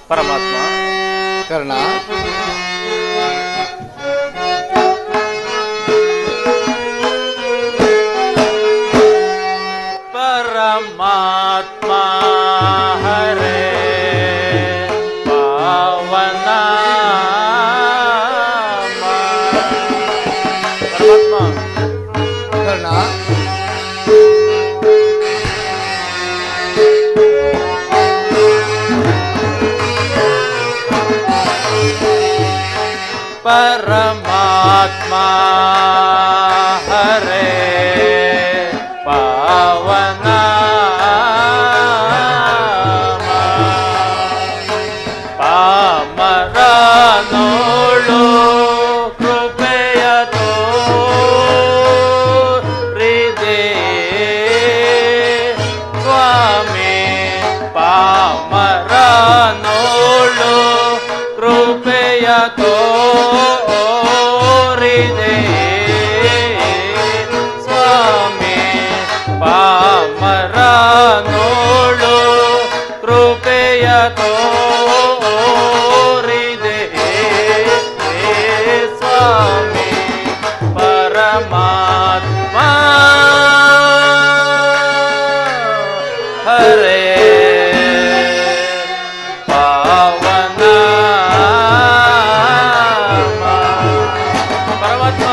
ಪರಮಾತ್ಮ. ಕರ್ಣ, ಪರಮಾತ್ಮ ಹರೇ ಪಾವನ ಪರಮಾತ್ಮ. ಕರ್ಣ, ಪರಮಾತ್ಮ ಹರೇ ಪಾವನ ಪಾಮರನೋಳು ಕೃಪೆಯ ತೋರಿದೆ ಸ್ವಾಮಿ. ಪಾಮರನೋಳು ಕೃಪೆಯ ತೋರಿದೆ ಸ್ವಾಮಿ. ಪಾಮರನೋಳು ಕೃಪೆಯ ತೋರಿದೆ ಸ್ವಾಮಿ. ಪರಮಾತ್ಮ ಹರೇ ಪಾವನ ಪರಮಾತ್ಮ.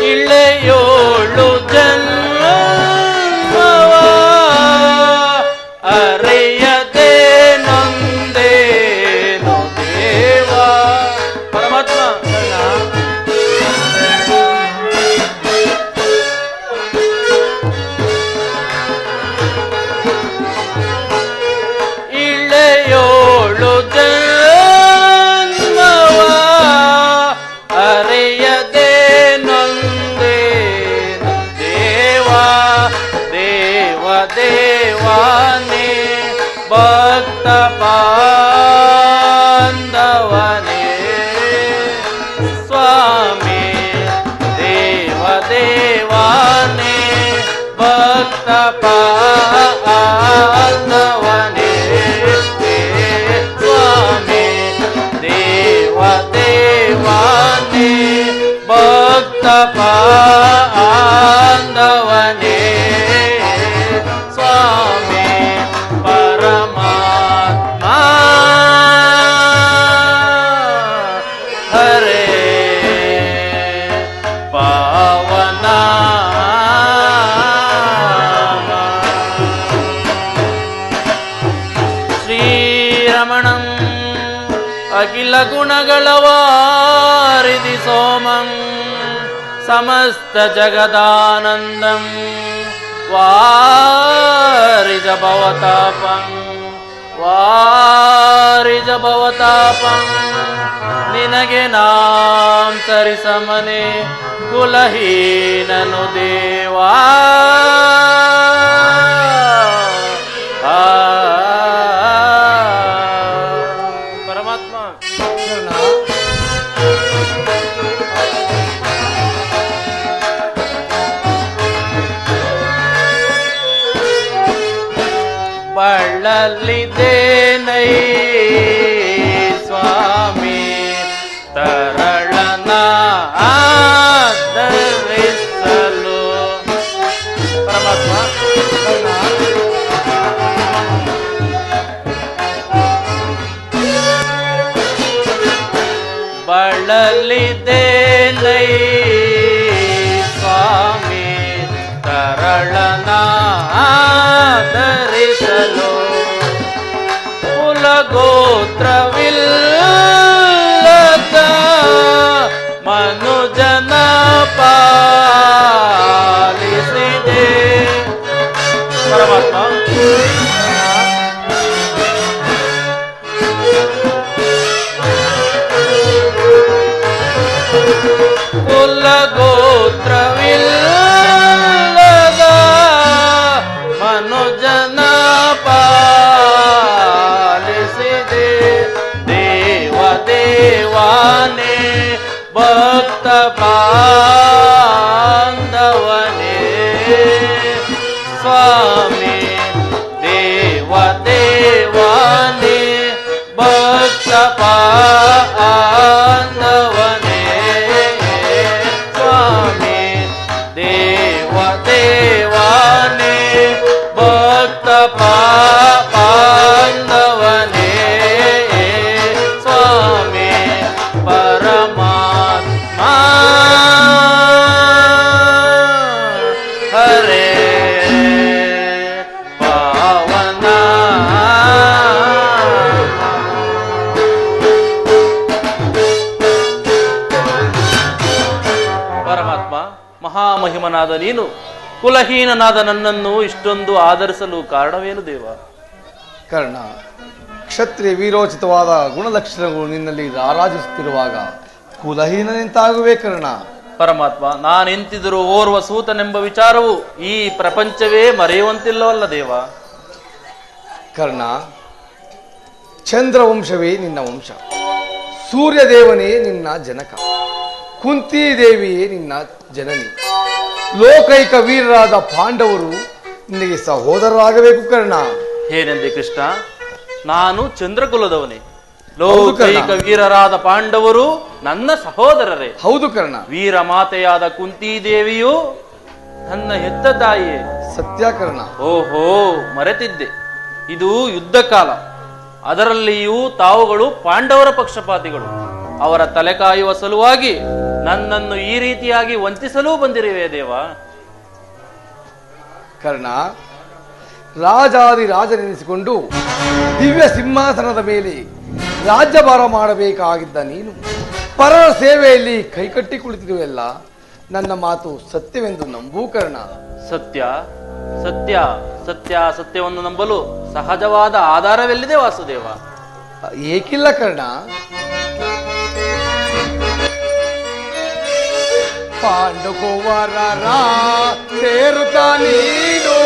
ಇಳೆಯೋಳು ಜನ್ಮವ ಅರಿಯದೆ ನೊಂದೇನು ದೇವ. ಪರಮಾತ್ಮ. ಇಳೆಯೋಳು ಜನ್ಮವ ಅರಿಯದೆ ನೊಂದೇನು ದೇವ. ದೇವ ದೇವಾನೇ ಭಕ್ತ ಬಾಂಧವನೇ ಸ್ವಾಮಿ. ದೇವ ದೇವಾನೇ ಭಕ್ತ ಬಾಂಧವನೇ ಸ್ವಾಮಿ. ದೇವ ದೇವಾನೇ ಭಕ್ತ ಬಾಂಧವನೇ ಸ್ವಾಮಿ. ಪರಮಾತ್ಮ ಹರೇ ಪಾವನ ಶ್ರೀರಮಣಂ ಅಖಿಲ ಗುಣಗಳ ವಾರಿಧಿ ಸೋಮಂ ಸಮಸ್ತ ಜಗದಾನಂದಂ ವಾರಿಜ ಭವತಾಪಂ ವಾರಿಜ ಭವತಾಪಂ. ನಿನಗೆ ನಾಂ ಸರಿಸಮನೆ ಕುಲಹೀನನು ದೇವಾ. ಪರಮಾತ್ಮ. ಕರ್ಣ, ಬಳಲಿದ್ದೇನೈ ಸ್ವಾಮಿ ತರಳನ ಆಧರಿಸಲು. ಪರಮಾತ್ಮ. ಕರ್ಣ, ಬಳಲಿದ್ದೇನೈ ಸ್ವಾಮಿ ತರಳನ ಆಧರಿಸಲು. ಕುಲಗೋತ್ರವಿಲ್ಲದ ಮನುಜನ ಪಾಲಿಸಿದೆ. ಪರಮಾತ್ಮ. ಕುಲ ಭಕ್ತ ಬಾಂಧವನೇ ಸ್ವಾಮಿ ದೇವ ದೇವಾನೇ ಭಕ್ತ ಬಾಂಧವನೇ ಸ್ವಾಮಿ ದೇವ ದೇವಾನೇ ಭಕ್ತ ಬಾಂಧವನೇ ಸ್ವಾಮಿ ಪರಮಾತ್ಮ ಹರೇ ಪಾವನ ಪರಮಾತ್ಮ ಮಹಾಮಹಿಮನಾದ ನೀನು ಕುಲಹೀನನಾದ ನನ್ನನ್ನು ಇಷ್ಟೊಂದು ಆದರಿಸಲು ಕಾರಣವೇನು ದೇವ? ಕರ್ಣ, ಕ್ಷತ್ರಿಯ ವೀರೋಚಿತವಾದ ಗುಣಲಕ್ಷಣಗಳು ನಿನ್ನಲ್ಲಿ ರಾರಾಜಿಸುತ್ತಿರುವಾಗ ಕುಲಹೀನನೆಂತಾಗುವೆ ಕರ್ಣ. ಪರಮಾತ್ಮ, ನಾನೆಂತಿದರೂ ಓರ್ವ ಸೂತನೆಂಬ ವಿಚಾರವು ಈ ಪ್ರಪಂಚವೇ ಮರೆಯುವಂತಿಲ್ಲವಲ್ಲ ದೇವ? ಕರ್ಣ, ಚಂದ್ರವಂಶವೇ ನಿನ್ನ ವಂಶ, ಸೂರ್ಯದೇವನೇ ನಿನ್ನ ಜನಕ, ಕುಂತಿ ದೇವಿಯೇ ನಿನ್ನ ಜನನಿ, ಲೋಕೈಕ ವೀರರಾದ ಪಾಂಡವರು ನಿನಗೆ ಸಹೋದರರಾಗಬೇಕು ಕರ್ಣ. ಏನೆಂದೆ ಕೃಷ್ಣ? ನಾನು ಚಂದ್ರಕುಲದವನೇ, ಹೌದು ಕರ್ಣ. ಲೋಕೈಕ ವೀರರಾದ ಪಾಂಡವರು ನನ್ನ ಸಹೋದರರೇ. ಹೌದು ಕರ್ಣ. ವೀರ ಮಾತೆಯಾದ ಕುಂತಿ ದೇವಿಯು ನನ್ನ ಹೆತ್ತ ತಾಯಿಯೇ. ಸತ್ಯ ಕರ್ಣ. ಓಹೋ, ಮರೆತಿದ್ದೆ. ಇದು ಯುದ್ಧ ಕಾಲ, ಅದರಲ್ಲಿಯೂ ತಾವುಗಳು ಪಾಂಡವರ ಪಕ್ಷಪಾತಿಗಳು. ಅವರ ತಲೆ ಕಾಯುವ ಸಲುವಾಗಿ ನನ್ನನ್ನು ಈ ರೀತಿಯಾಗಿ ವಂಚಿಸಲೂ ಬಂದಿರುವೆ ದೇವ. ಕರ್ಣ, ರಾಜಾದಿ ರಾಜನೆನಿಸಿಕೊಂಡು ದಿವ್ಯ ಸಿಂಹಾಸನದ ಮೇಲೆ ರಾಜ್ಯಭಾರ ಮಾಡಬೇಕಾಗಿದ್ದ ನೀನು ಪರರ ಸೇವೆಯಲ್ಲಿ ಕೈಕಟ್ಟಿ ಕುಳಿತಿರುವೆಲ್ಲ. ನನ್ನ ಮಾತು ಸತ್ಯವೆಂದು ನಂಬೂ ಕರ್ಣ. ಸತ್ಯ ಸತ್ಯ ಸತ್ಯ ಸತ್ಯವನ್ನು ನಂಬಲು ಸಹಜವಾದ ಆಧಾರವೆಲ್ಲಿದೆ ವಾಸುದೇವ? ಏಕಿಲ್ಲ ಕರ್ಣ. ಪಾಂಡುಕುವರರ ಸೇರುತ್ತ ನೀನು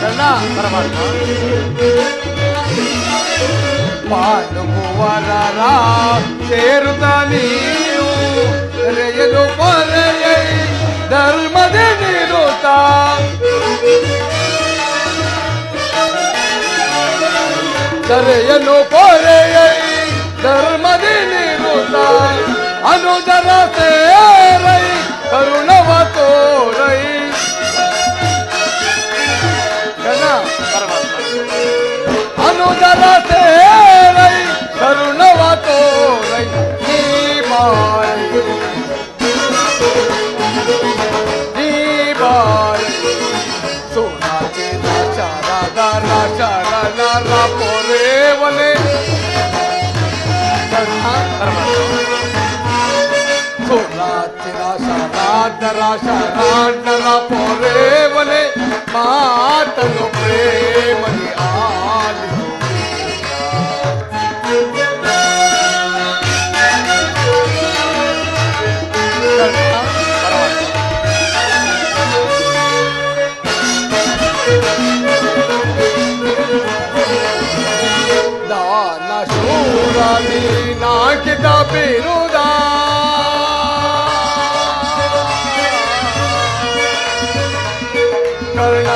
ಕರ್ಣ. ಪರಮಾತ್ಮ, ಪಾಂಡುಕುವರರ ಸೇರುತ್ತ ನೀನು ರೆಯಲು ಪೊರೆಯೈ ಧರ್ಮದ ನಿರುತ ಸರೆಯನು ಪೊರೆಯೈ ಧರ್ಮದ ನಿರುತ ಅನುಜರ ಸೇರೈ ಕರುಣವ ತೋರೈ ಕರ್ಣ. ಅನುಜರ ಸೇರೈ ಕರುಣವ ತೋರೈ ನೀ ಬಾರಿ ನೀ ಬಾರಿ ಸುನಾಚಿನ ಶರದರ ಶರಣರ ಪೊರೇವನೆ ಸುನಾಚಿನ ಶರಾದರ ಶರಣರ ಪೊರೇವನೆ ಮಾತನು ಪ್ರೇಮನಿ ಆಲಿ ದಾನ ಶೂರನಿ ನಾಕಿದ ಬಿರುದ ಕರ್ಣ.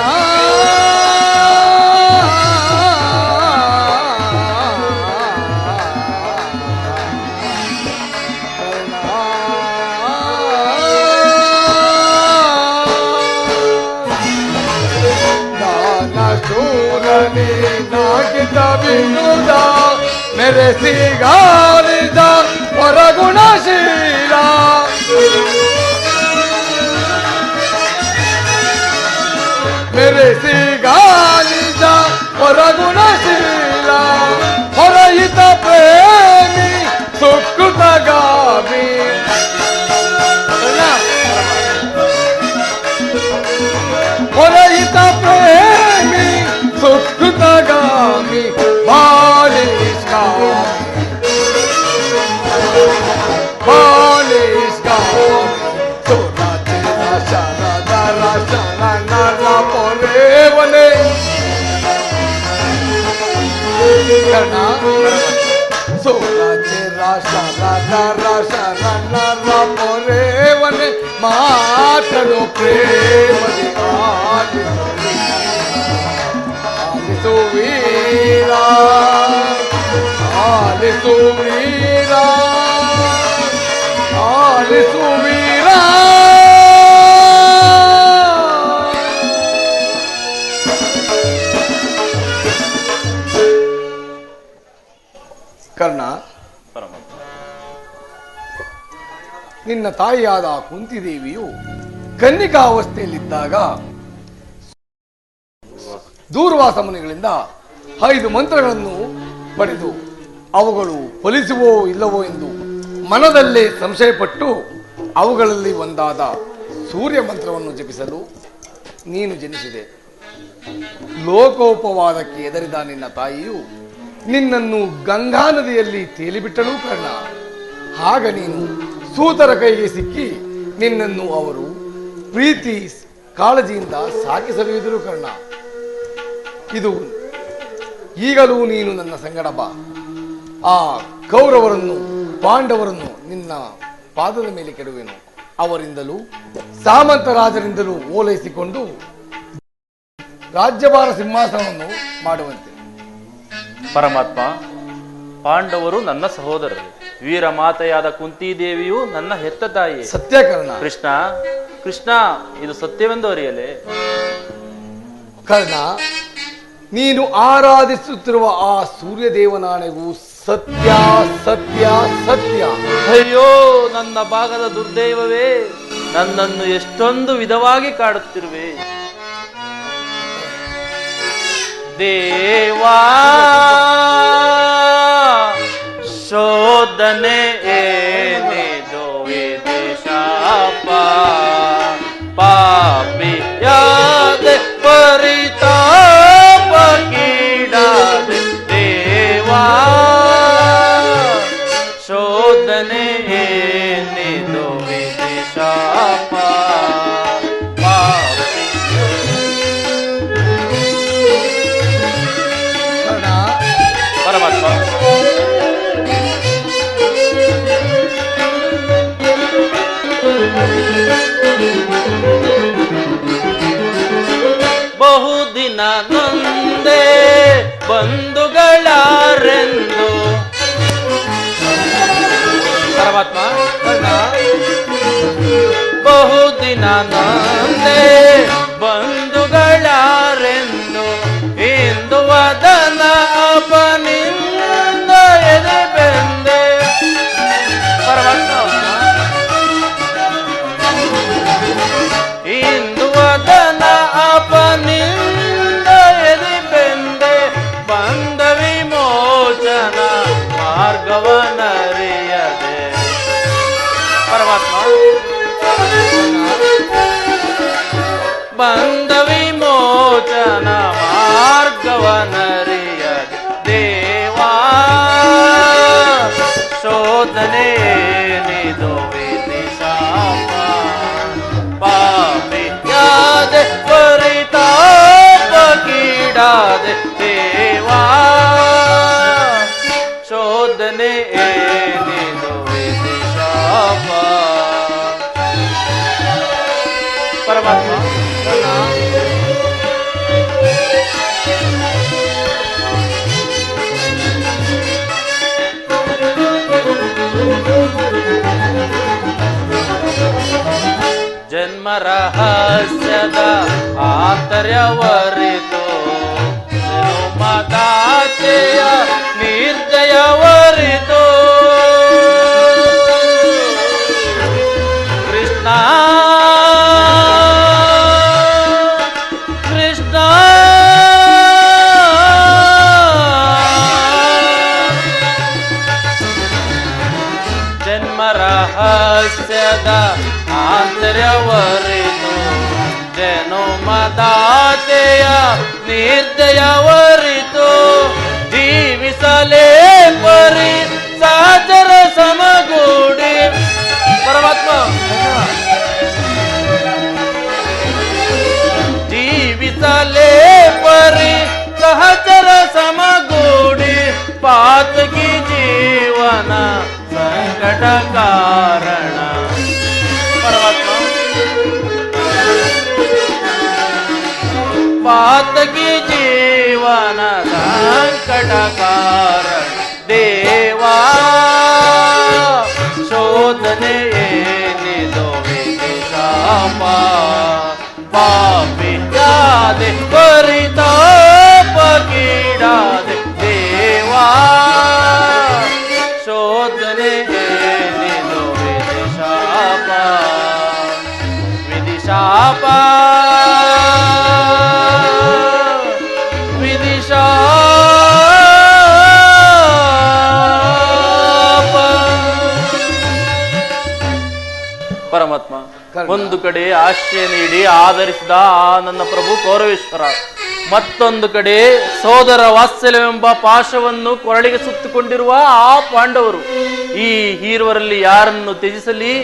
ಶೂರನಿ ನಾಗಿದ ವಿನುದ ಮೆರೆಸಿಗಾರಿದ ಹೊರಗುಣಶೀಲ ಮೆರೆಸಿಗಾಲಿದ ಹೊರಗುಣಶೀಲ ಹೊರಹಿತ ಪ್ರೇಮಿ ಸುಕೃತಗಾಮಿ ಹೊರಹಿತ ಪ್ರೇಮಿ ಸುಕೃತಗಾಮಿ ಬಾಲಿಷ್ಕಾಮಿ ಬಾಲಿಷ್ಕಾಮಿ ಸುರಚಿನ ಶರದರ ಶರಣರ ಪೊರೇವನೆ ಕರ್ಣ. ಸುರಚಿರ ಶರಣರ ಶರಣರ ಪೊರೆವನೆ ಮಾತನು ಪ್ರೇಮದಿ ಆಲಿಸು ವೀರ ಆಲಿಸು ವೀರ ಆಲಿಸು ವೀರ. ಕರ್ಣ, ಪರಮಾತ್ಮ. ನಿನ್ನ ತಾಯಿಯಾದ ಕುಂತಿದೇವಿಯು ಕನ್ನಿಕಾ ಅವಸ್ಥೆಯಲ್ಲಿದ್ದಾಗ ದೂರ್ವಾಸ ಮುನಿಗಳಿಂದ 5 ಮಂತ್ರಗಳನ್ನು ಪಡೆದು ಅವುಗಳು ಫಲಿಸುವೋ ಇಲ್ಲವೋ ಎಂದು ಮನದಲ್ಲೇ ಸಂಶಯಪಟ್ಟು ಅವುಗಳಲ್ಲಿ ಒಂದಾದ ಸೂರ್ಯ ಮಂತ್ರವನ್ನು ಜಪಿಸಲು ನೀನು ಜನಿಸಿದೆ. ಲೋಕೋಪವಾದಕ್ಕೆ ಎದರಿದ ನಿನ್ನ ತಾಯಿಯು ನಿನ್ನನ್ನು ಗಂಗಾ ನದಿಯಲ್ಲಿ ತೇಲಿಬಿಟ್ಟಳು ಕರ್ಣ. ಆಗ ನೀನು ಸೂತರ ಕೈಗೆ ಸಿಕ್ಕಿ ನಿನ್ನನ್ನು ಅವರು ಪ್ರೀತಿ ಕಾಳಜಿಯಿಂದ ಸಾಕಿ ಸಲುಹಿದರು ಕರ್ಣ. ಇದು ಈಗಲೂ ನೀನು ನನ್ನ ಸಂಗಡ ಬಾ. ಆ ಕೌರವರನ್ನು ಪಾಂಡವರನ್ನು ನಿನ್ನ ಪಾದದ ಮೇಲೆ ಕೆಡುವೆನು. ಅವರಿಂದಲೂ ಸಾಮಂತ ರಾಜರಿಂದಲೂ ಓಲೈಸಿಕೊಂಡು ರಾಜ್ಯಭಾರ ಸಿಂಹಾಸನವನ್ನು ಮಾಡುವಂತೆ. ಪರಮಾತ್ಮ, ಪಾಂಡವರು ನನ್ನ ಸಹೋದರರು. ವೀರ ಮಾತೆಯಾದ ಕುಂತಿದೇವಿಯು ನನ್ನ ಹೆತ್ತ ತಾಯಿ. ಸತ್ಯ ಕರ್ಣ. ಕೃಷ್ಣ ಕೃಷ್ಣ, ಇದು ಸತ್ಯವೆಂದು ಅರಿಯಲೇ? ಕರ್ಣ, ನೀನು ಆರಾಧಿಸುತ್ತಿರುವ ಆ ಸೂರ್ಯದೇವನಾಣೆಗೂ ಸತ್ಯ ಸತ್ಯ ಸತ್ಯ. ಅಯ್ಯೋ ನನ್ನ ಭಾಗದ ದುರ್ದೈವವೇ, ನನ್ನನ್ನು ಎಷ್ಟೊಂದು ವಿಧವಾಗಿ ಕಾಡುತ್ತಿರುವೆ. ದೇವಾ ಶೋಧನೆ ಏನಿದು ವಿದೇಶಾಪ, ಪಾಪಿಯಾದ ಪರಿತಾಪ ಕೀಡಾದ ದೇವಾ ಶೋಧನೆ ಏನಿದು ವಿದೇಶಾಪ, ಪರಮಾತ್ಮ. ಬಹುದಿನ ನೊಂದೆ ಬಂಧುಗಳಾರೆಂದು. ಪರಮಾತ್ಮ. ಬಹುದಿನ ನೊಂದೆ ಬಂಧುಗಳಾರೆಂದು ಇಂದು ವದನ ಅಪನಿಂದ ಎದೆ ಬೆಂದೆ. ಪರಮಾತ್ಮ. ಇಂದು ವದನ ಅಪನಿಂದ ಎದೆ ಬೆಂದೆ, ಬಂದ ವಿಮೋಚನ ಮಾರ್ಗವನರಿಯದೆ. ಪರಮಾತ್ಮ. ಬಂದ ವಿಮೋಚನ ಮಾರ್ಗವನರಿಯದೆ ದೇವಾ ಶೋಧನೆ ನಿದು ವಿಧಿಶಾಪ, ಪಾಪಿಯಾದೆ ಪರಿತಾಪ ಕೀಡಾದೆ ದೇವಾ ಶೋಧನೆ ನಿದು ವಿಧಿಶಾಪ. ಪರಮಾತ್ಮ. ಜನ್ಮ ರಹಸ್ಯದ ಆಂತರ್ಯವರಿತು, ಮಾತಾಚೆಯ ನಿರ್ದಯವರಿತು. ಕೃಷ್ಣ ಕೃಷ್ಣ ಜನ್ಮ ರಹಸ್ಯದ ಆಂತರ್ಯವರಿತು, ಜನುಮದಾತೆಯ ನಿರ್ದಯವರಿತು. ಜೀವಿಸಲೇ ಪರಿ ಸಾಜರ ಸಮಗೂಡಿ. ಪರಮಾತ್ಮ. ಜೀವಿಸಲೇ ಪರಿ ಸಹಚರ ಸಮಗೂಡಿ, ಪಾತಕಿ ಜೀವ ಜೀವನ ಸಂಕಟ ಕಾರಣ. ಪರಮಾತ್ಮ ಪಾತಕಿ ಜೀವನ ಸಂಕಟ ಕಾರಣ ದೇವಾ ಶೋಧನೆ ಏನಿದು ವಿಧಿಶಾಪ ಪಾಪಿಯಾದೆ ಪರಿತಾಪಗೀಡಾದೆ ದೇವಾ ಶೋಧನೆ ಏನಿದು ವಿಧಿಶಾಪ ವಿಧಿಶಾಪ ಪರಮಾತ್ಮ ಒಂದು ಕಡೆ ಆಶ್ರಯ ನೀಡಿ ಆಧರಿಸಿದ ಆ ನನ್ನ ಪ್ರಭು ಕೌರವೇಶ್ವರ, ಮತ್ತೊಂದು ಕಡೆ ಸೋದರ ವಾತ್ಸಲ್ಯವೆಂಬ ಪಾಶವನ್ನು ಕೊರಳಿಗೆ ಸುತ್ತಿಕೊಂಡಿರುವ ಆ ಪಾಂಡವರು. ಈ ಹೀರುವರಲ್ಲಿ ಯಾರನ್ನು ತ್ಯಜಿಸಲಿ,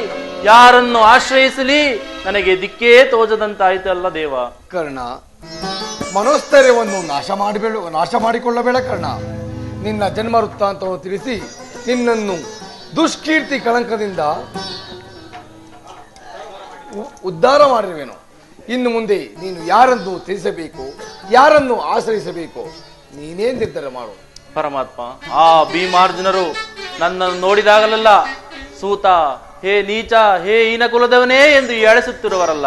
ಯಾರನ್ನು ಆಶ್ರಯಿಸಲಿ, ನನಗೆ ದಿಕ್ಕೇ ತೋಜದಂತಾಯ್ತಲ್ಲ ದೇವ. ಕರ್ಣ, ಮನೋಸ್ಥೈರ್ಯವನ್ನು ನಾಶ ಮಾಡಿಕೊಳ್ಳಬೇಡ ಕರ್ಣ. ನಿನ್ನ ಜನ್ಮ ವೃತ್ತಾಂತವನ್ನು ತಿಳಿಸಿ ನಿನ್ನನ್ನು ದುಷ್ಕೀರ್ತಿ ಕಳಂಕದಿಂದ ಉದ್ಧಾರ ಮಾಡಿರುವೆನು. ಇನ್ನು ಮುಂದೆ ನೀನು ಯಾರನ್ನು ತ್ಯಜಿಸಬೇಕು, ಯಾರನ್ನು ಆಶ್ರಯಿಸಬೇಕು, ನೀನೇ ನಿರ್ಧಾರ ಮಾಡು. ಪರಮಾತ್ಮ, ಆ ಭೀಮಾರ್ಜುನರು ನನ್ನನ್ನು ನೋಡಿದಾಗಲೆಲ್ಲ ಸೂತ, ಹೇ ನೀಚ, ಹೇ ಹೀನ ಕುಲದವನೇ ಎಂದು ಎಳೆಸುತ್ತಿರುವರಲ್ಲ,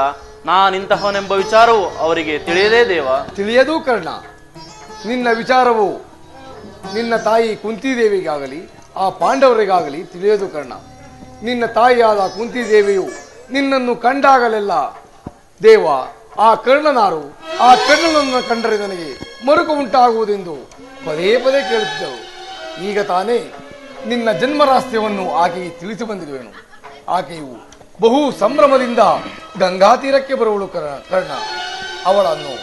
ನಾನಿಂತಹವನೆಂಬ ವಿಚಾರವು ಅವರಿಗೆ ತಿಳಿಯದೇ ದೇವ. ತಿಳಿಯದು ಕರ್ಣ. ನಿನ್ನ ವಿಚಾರವು ನಿನ್ನ ತಾಯಿ ಕುಂತಿದೇವಿಗಾಗಲಿ ಆ ಪಾಂಡವರಿಗಾಗಲಿ ತಿಳಿಯದು ಕರ್ಣ. ನಿನ್ನ ತಾಯಿಯಾದ ಕುಂತಿದೇವಿಯು ನಿನ್ನನ್ನು ಕಂಡಾಗಲೆಲ್ಲ ದೇವ, ಆ ಕರ್ಣನಾರು, ಆ ಕರ್ಣನನ್ನು ಕಂಡರೆ ನನಗೆ ಮರುಕು ಉಂಟಾಗುವುದೆಂದು ಪದೇ ಪದೇ ಕೇಳುತ್ತಿದ್ದರು. ಈಗ ತಾನೇ ನಿನ್ನ ಜನ್ಮರಾಸ್ಯವನ್ನು ಆಕೆಗೆ ತಿಳಿಸಿ ಬಂದಿರುವೆನು. ಆಕೆಯು ಬಹು ಸಂಭ್ರಮದಿಂದ ಗಂಗಾ ತೀರಕ್ಕೆ ಬರುವಳು ಕರ್ಣ. ಅವಳನ್ನು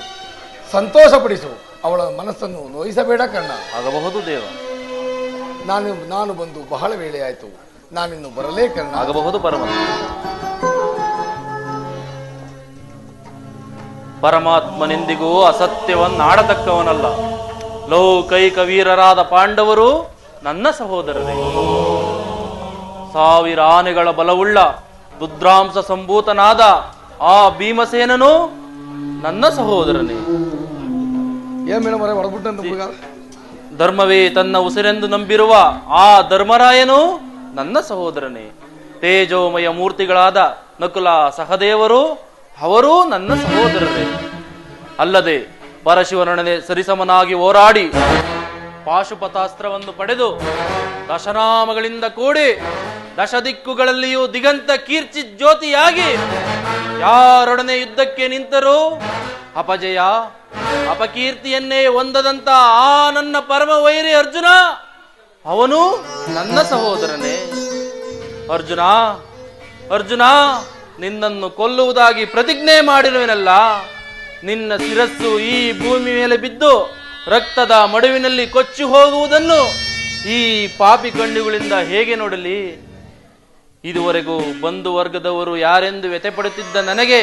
ಸಂತೋಷಪಡಿಸು, ಅವಳ ಮನಸ್ಸನ್ನು ನೋಯಿಸಬೇಡ ಕರ್ಣ. ಆಗಬಹುದು ದೇವ. ನಾನು ಬಂದು ಬಹಳ ವೇಳೆ ಆಯಿತು, ನಾನಿನ್ನು ಬರಲೇ ಕರ್ಣ. ಆಗಬಹುದು ಪರಮಾತ್ಮ. ಪರಮಾತ್ಮನೆಂದಿಗೂ ಅಸತ್ಯವನ್ನಾಡತಕ್ಕವನಲ್ಲ. ಲೌಕೈಕ ವೀರರಾದ ಪಾಂಡವರು ನನ್ನ ಸಹೋದರರೇ. 1000 ಆನೆಗಳ ಬಲವುಳ್ಳ ರುದ್ರಾಂಶ ಸಂಭೂತನಾದ ಆ ಭೀಮಸೇನನು ನನ್ನ ಸಹೋದರನೇ. ಧರ್ಮವೇ ತನ್ನ ಉಸಿರೆಂದು ನಂಬಿರುವ ಆ ಧರ್ಮರಾಯನು ನನ್ನ ಸಹೋದರನೇ. ತೇಜೋಮಯ ಮೂರ್ತಿಗಳಾದ ನಕುಲ ಸಹದೇವರು ಅವರೂ ನನ್ನ ಸಹೋದರರೇ. ಅಲ್ಲದೆ ಪರಶಿವನೊಡನೆ ಸರಿಸಮನಾಗಿ ಹೋರಾಡಿ ಪಾಶುಪತಾಸ್ತ್ರವನ್ನು ಪಡೆದು ದಶನಾಮಗಳಿಂದ ಕೂಡಿ ದಶದಿಕ್ಕುಗಳಲ್ಲಿಯೂ ದಿಗಂತ ಕೀರ್ತಿ ಜ್ಯೋತಿಯಾಗಿ ಯಾರೊಡನೆ ಯುದ್ಧಕ್ಕೆ ನಿಂತರೂ ಅಪಜಯ ಅಪಕೀರ್ತಿಯನ್ನೇ ಹೊಂದದಂತ ಆ ನನ್ನ ಪರಮ ವೈರಿ ಅರ್ಜುನ, ಅವನು ನನ್ನ ಸಹೋದರನೇ. ಅರ್ಜುನ, ಅರ್ಜುನ, ನಿನ್ನನ್ನು ಕೊಲ್ಲುವುದಾಗಿ ಪ್ರತಿಜ್ಞೆ ಮಾಡಿರುವೆನಲ್ಲ. ನಿನ್ನ ಶಿರಸ್ಸು ಈ ಭೂಮಿ ಮೇಲೆ ಬಿದ್ದು ರಕ್ತದ ಮಡುವಿನಲ್ಲಿ ಕೊಚ್ಚಿ ಹೋಗುವುದನ್ನು ಈ ಪಾಪಿ ಕಣ್ಣುಗಳಿಂದ ಹೇಗೆ ನೋಡಲಿ? ಇದುವರೆಗೂ ಬಂಧು ವರ್ಗದವರು ಯಾರೆಂದು ವ್ಯಥೆಪಡುತ್ತಿದ್ದ ನನಗೆ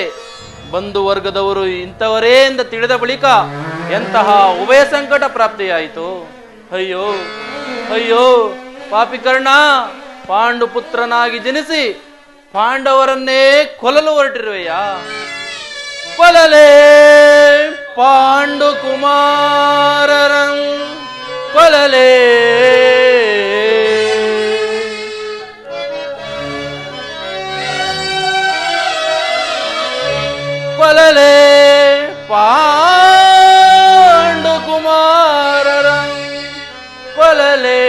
ಬಂಧು ವರ್ಗದವರು ಇಂಥವರೇ ಎಂದು ತಿಳಿದ ಬಳಿಕ ಎಂತಹ ಉಭಯ ಸಂಕಟ ಪ್ರಾಪ್ತಿಯಾಯಿತು. ಅಯ್ಯೋ ಅಯ್ಯೋ ಪಾಪಿ ಕರ್ಣ, ಪಾಂಡು ಪುತ್ರನಾಗಿ ಜನಿಸಿ ಪಾಂಡವರನ್ನೇ ಕೊಲ್ಲಲು ಹೊರಟಿರುವೆಯಾ? ಕೊಲಲೇ ಪಾಂಡು ಕುಮಾರರಂ ಕೊಲಲೇ. ಕೊಲಲೇ ಪಾಂಡು ಕುಮಾರರಂ ಕೊಲಲೇ.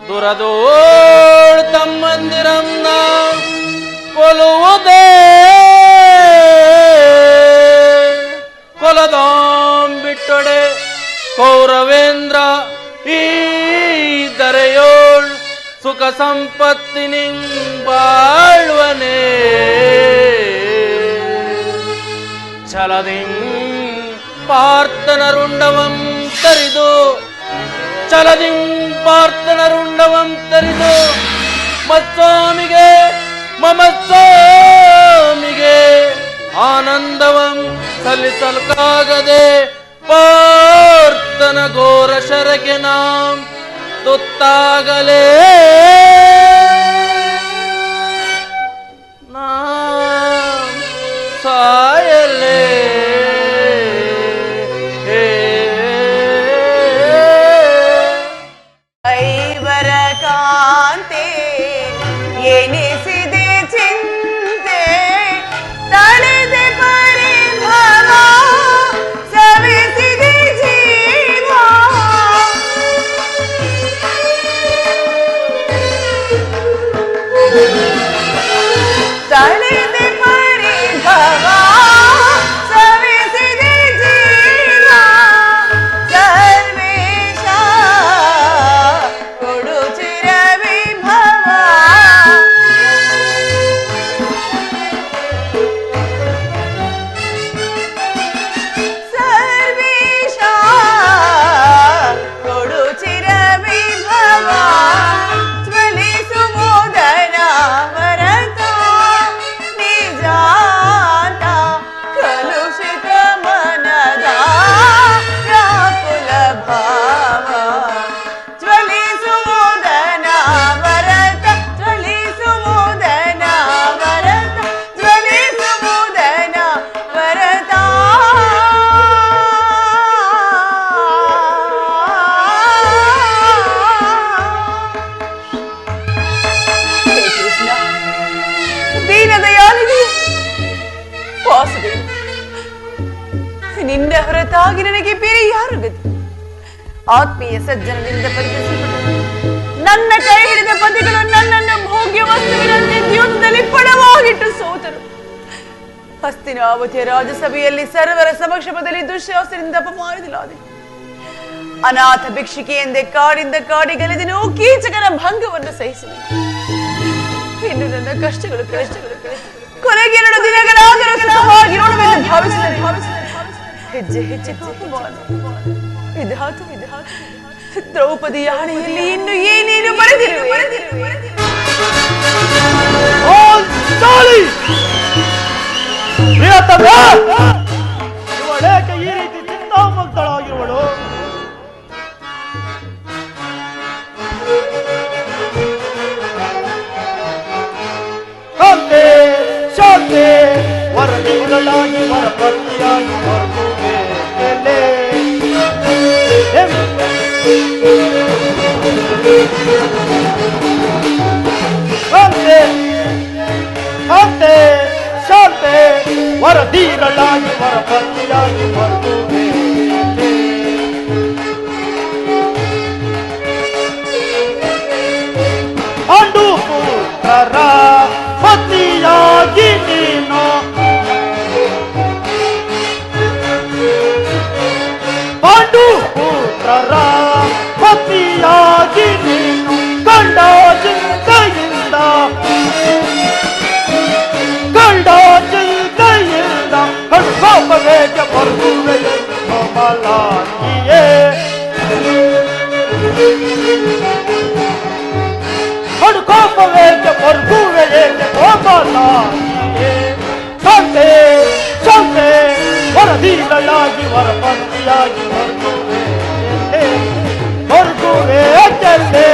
ದುರದೋಳ್ ತಮ್ಮಂದಿರನ್ನ ಕೊಲುವುದೇ ಕೊಲದಾಂಬಿಟ್ಟೊಡೆ ಕೌರವೇಂದ್ರ ಈ ದರೆಯೋಳ್ ಸುಖ ಸಂಪತ್ತಿನಿಂಬಾಳ್ವನೇ. ಛಲದಿಂ ಪಾರ್ಥನರುಂಡವಂ ತರಿದು ಛಲದಿಂ ಪಾರ್ಥನರುಂಡವಂ ತರಿದು ಮತ್ಸ್ವಾಮಿಗೆ ಮಮ ಸ್ವಾಮಿಗೆ ಆನಂದವಂ ಸಲ್ಲಿಸಲ್ಕಾಗದೆ ಪಾರ್ಥನ ಘೋರ ಶರಕ್ಕೆ ನಾಂ ತುತ್ತಾಗಲೇ ನಾಂ ಸಾಯಲೇ ಐವರ ಕಾಂತೆ ಎನಿಸಿದೆ ಚಿಂತೆ ತಳೆದೆ ಪರಿಭವ ಸವಿಸಿದೆ ಜೀವ ತಳೆದೆ ಪರಿಭವ ಸವಿಸಿದೆ ಜೀವ ಸರ್ವೇಶ ಕೊಡು ಚಿರ ವಿಭವ ಸರ್ವೇಶ ಕೊಡು ಚಿರ ವಿಭವ ಜ್ವಲಿಸು ಮೋದನ ವರತ ನಿಜಾತ ಕಲುಷಿತ ಮನದ ವ್ಯಾಕುಲ ಭಾವ ಜ್ವಲಿಸು ಮೋದನ ವರತ ಜ್ವಲಿಸು ಮೋದನ ವರತ ಜ್ವಲಿಸು ಮೋದನ ವರತ ಹೇ ಕೃಷ್ಣ ದೀನದಯಾಳಿನಿ ವಾಸುದೇವ ನಿನ್ನ ಹೊರತಾಗಿ ನನಗೆ ಬೇರೆ ಯಾರು ಗತಿ ಆತ್ಮೀಯ ಸಜ್ಜನದಿಂದ ಪರಿಚಯಿಸಲ್ಪಟ್ಟ ನನ್ನ ಕೈ ಹಿಡಿದ ಪತಿಗಳು ನನ್ನನ್ನು ಭೋಗ್ಯ ವಸ್ತುವಿನಂತೆ ದ್ಯೂತದಲ್ಲಿ ಪಣವಾಗಿಟ್ಟು ಸೋತರು ಹಸ್ತಿನಾವತಿಯ ರಾಜಸಭೆಯಲ್ಲಿ ಸರ್ವರ ಸಮಕ್ಷಮದಲ್ಲಿ ದುಶ್ಯಾಸನಿಂದ ಅಪಮಾನಿಸಲಾದೆ ಅನಾಥ ಭಿಕ್ಷುಕಿ ಎಂದೇ ಕಾಡಿಂದ ಕಾಡಿಗಲಿದೆನೋ ಕೀಚಕನ ಭಂಗವನ್ನು ಸಹಿಸಿದೆ ಇನ್ನು ನನ್ನ ಕಷ್ಟಗಳು ಕೊನೆಗೆ 2 ದಿನಗಳಾದರೂ ಸುಖವಾಗಿ ನೋಡುವೆಂದು ಭಾವಿಸಿದರೆ ಹೆಜ್ಜೆ ಹೆಜ್ಜೆ ಅಪಮಾನ ವಿಧಾತು ದ್ರೌಪದಿಯ ಹಣೆಯಲ್ಲಿ ಇನ್ನು ಏನೇನು ಬರೆದಿರುವೆ ಇವಳೇಕೆ ಈ ರೀತಿ ಚಿಂತಾಮುಕ್ತಳಾಗಿರುವಳು? ಶಾಂತಿ ಶಾಂತಿ ವರದಿಗಳಾಗಿ ವರಪತಿಯಾಗಿ ಹೊರಟುವೆ ಎಲೆ. ಶಾಂತಿ ಶಾಂತಿ ಶಾಂತಿ ವರದಿಗಳಾಗಿ ವರಪತಿಯಾಗಿ ಹೊರಟುವೆ ಎಲೆ. ಪಾಂಡು ಪುತ್ರರ ಪತಿಯಾಗಿ ನೀನು ಪಾಂಡು ಪುತ್ರರ ಪತಿಯಾಗಿ ನೀನು ಕಂಡ ಚಿಂತೆಯಿಂದ ಕಡುಕೋಪವೇಗೆ ಬರುವೆ ಕೋಮಲಾಗಿಯೇ ಕಡುಕೋಪವೇಗೆ ಬರುವೆ ಕೋಮಲಾಗಿಯೇ ಶಾಂತೆ ಶಾಂತೆ ವರದಿಗಳಾಗಿ ವರಪಂಕ್ತಿಯಾಗಿ ಹೊರಗುವೆ ಚೆಲ್ಲೆ.